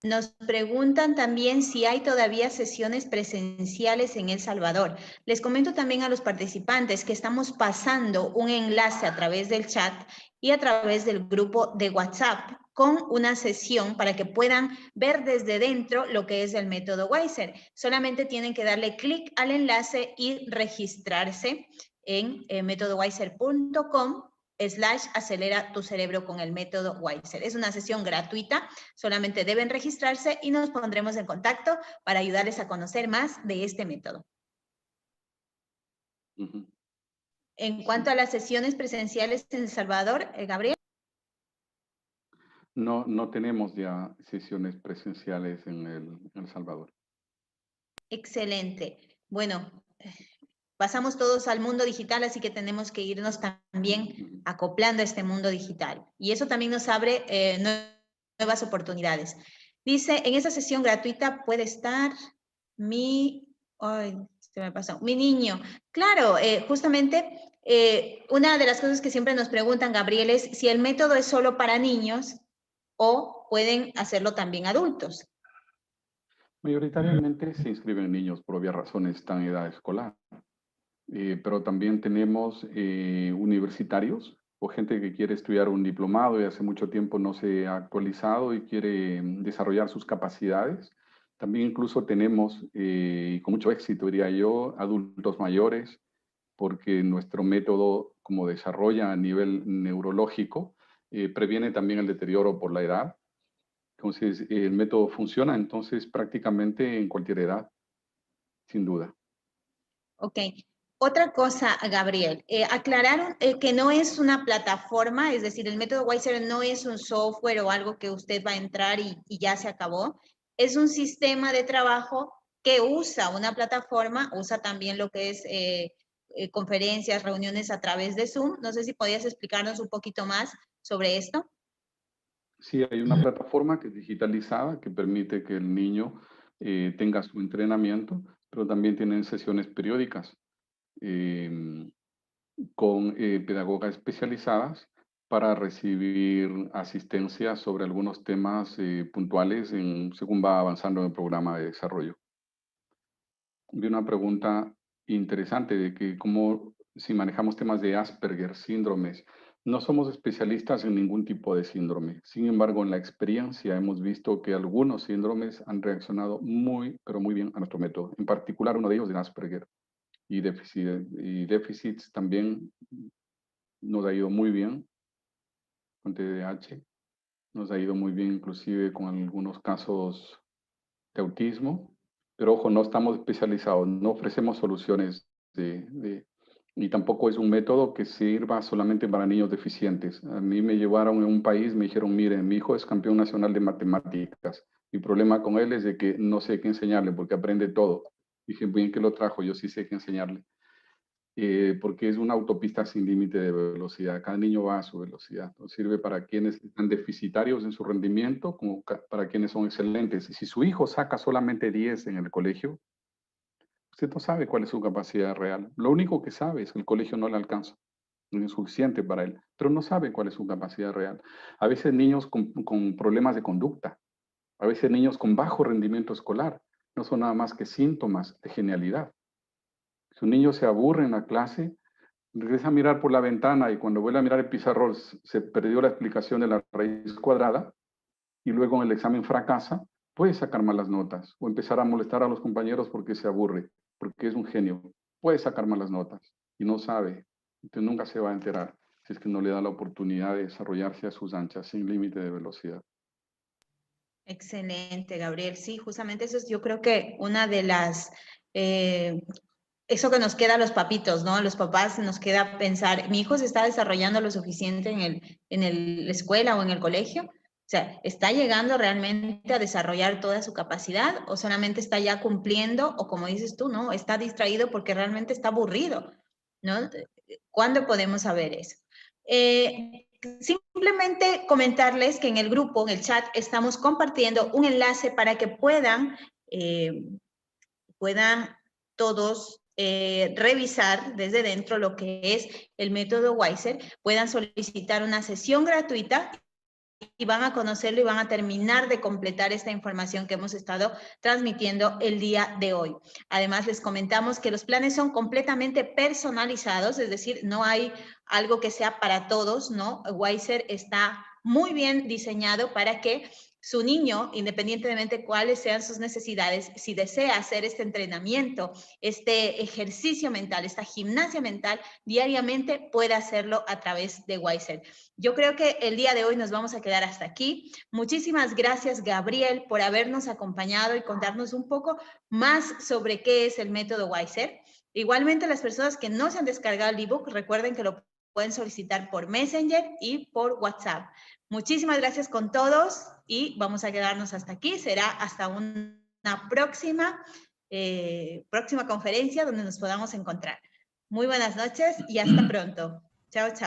Nos preguntan también si hay todavía sesiones presenciales en El Salvador. Les comento también a los participantes que estamos pasando un enlace a través del chat y a través del grupo de WhatsApp con una sesión para que puedan ver desde dentro lo que es el método Weiser. Solamente tienen que darle clic al enlace y registrarse en métodoweiser.com/acelera tu cerebro con el método Weiser. Es una sesión gratuita, solamente deben registrarse y nos pondremos en contacto para ayudarles a conocer más de este método. En cuanto a las sesiones presenciales en El Salvador, Gabriel. No tenemos ya sesiones presenciales en El Salvador. Excelente. Bueno, pasamos todos al mundo digital, así que tenemos que irnos también acoplando a este mundo digital. Y eso también nos abre nuevas oportunidades. Dice, en esa sesión gratuita puede estar mi niño. Claro, justamente una de las cosas que siempre nos preguntan, Gabriel, es si el método es solo para niños o pueden hacerlo también adultos. Mayoritariamente se inscriben niños por obvias razones, están en edad escolar. Pero también tenemos universitarios o gente que quiere estudiar un diplomado y hace mucho tiempo no se ha actualizado y quiere desarrollar sus capacidades. También incluso tenemos, y con mucho éxito diría yo, adultos mayores, porque nuestro método, como desarrolla a nivel neurológico, previene también el deterioro por la edad. Entonces, el método funciona entonces prácticamente en cualquier edad, sin duda. Ok. Otra cosa, Gabriel, aclararon que no es una plataforma, es decir, el método Weiser no es un software o algo que usted va a entrar y ya se acabó. es un sistema de trabajo que usa una plataforma, usa también lo que es conferencias, reuniones a través de Zoom. No sé si podías explicarnos un poquito más sobre esto. Sí, hay una plataforma que es digitalizada que permite que el niño tenga su entrenamiento, pero también tienen sesiones periódicas con pedagogas especializadas para recibir asistencia sobre algunos temas puntuales según va avanzando en el programa de desarrollo. Vi una pregunta interesante de que cómo si manejamos temas de Asperger, síndromes. No somos especialistas en ningún tipo de síndrome. Sin embargo, en la experiencia hemos visto que algunos síndromes han reaccionado muy, pero muy bien a nuestro método. En particular, uno de ellos de Asperger y déficits también nos ha ido muy bien con TDAH. Nos ha ido muy bien inclusive con algunos casos de autismo. Pero ojo, no estamos especializados, no ofrecemos soluciones y tampoco es un método que sirva solamente para niños deficientes. A mí me llevaron en un país, me dijeron, miren, mi hijo es campeón nacional de matemáticas. Mi problema con él es de que no sé qué enseñarle porque aprende todo. Dije, bien que lo trajo, yo sí sé qué enseñarle. Porque es una autopista sin límite de velocidad. Cada niño va a su velocidad. Entonces, sirve para quienes están deficitarios en su rendimiento como para quienes son excelentes. Si su hijo saca solamente 10 en el colegio, usted no sabe cuál es su capacidad real. Lo único que sabe es que el colegio no le alcanza. No es suficiente para él, pero no sabe cuál es su capacidad real. A veces niños con problemas de conducta, a veces niños con bajo rendimiento escolar, no son nada más que síntomas de genialidad. Si un niño se aburre en la clase, regresa a mirar por la ventana y cuando vuelve a mirar el pizarrón se perdió la explicación de la raíz cuadrada y luego en el examen fracasa, puede sacar malas notas o empezar a molestar a los compañeros porque se aburre, porque es un genio. Puede sacar malas notas y no sabe. Entonces nunca se va a enterar si es que no le da la oportunidad de desarrollarse a sus anchas sin límite de velocidad. Excelente, Gabriel. Sí, justamente eso es, yo creo que una de las, eso que nos queda a los papitos, ¿no? A los papás nos queda pensar, mi hijo se está desarrollando lo suficiente en la escuela o en el colegio. O sea, ¿está llegando realmente a desarrollar toda su capacidad o solamente está ya cumpliendo o como dices tú, ¿no? Está distraído porque realmente está aburrido, ¿no? ¿Cuándo podemos saber eso? Simplemente comentarles que en el grupo, en el chat, estamos compartiendo un enlace para que puedan todos revisar desde dentro lo que es el método Weiser, puedan solicitar una sesión gratuita y van a conocerlo y van a terminar de completar esta información que hemos estado transmitiendo el día de hoy. Además, les comentamos que los planes son completamente personalizados, es decir, no hay algo que sea para todos, ¿no? Weiser está muy bien diseñado para que su niño, independientemente cuáles sean sus necesidades, si desea hacer este entrenamiento, este ejercicio mental, esta gimnasia mental, diariamente pueda hacerlo a través de Weiser. Yo creo que el día de hoy nos vamos a quedar hasta aquí. Muchísimas gracias, Gabriel, por habernos acompañado y contarnos un poco más sobre qué es el método Weiser. Igualmente, las personas que no se han descargado el ebook, recuerden que lo pueden solicitar por Messenger y por WhatsApp. Muchísimas gracias con todos y vamos a quedarnos hasta aquí. Será hasta una próxima conferencia donde nos podamos encontrar. Muy buenas noches y hasta pronto. Chao, chao.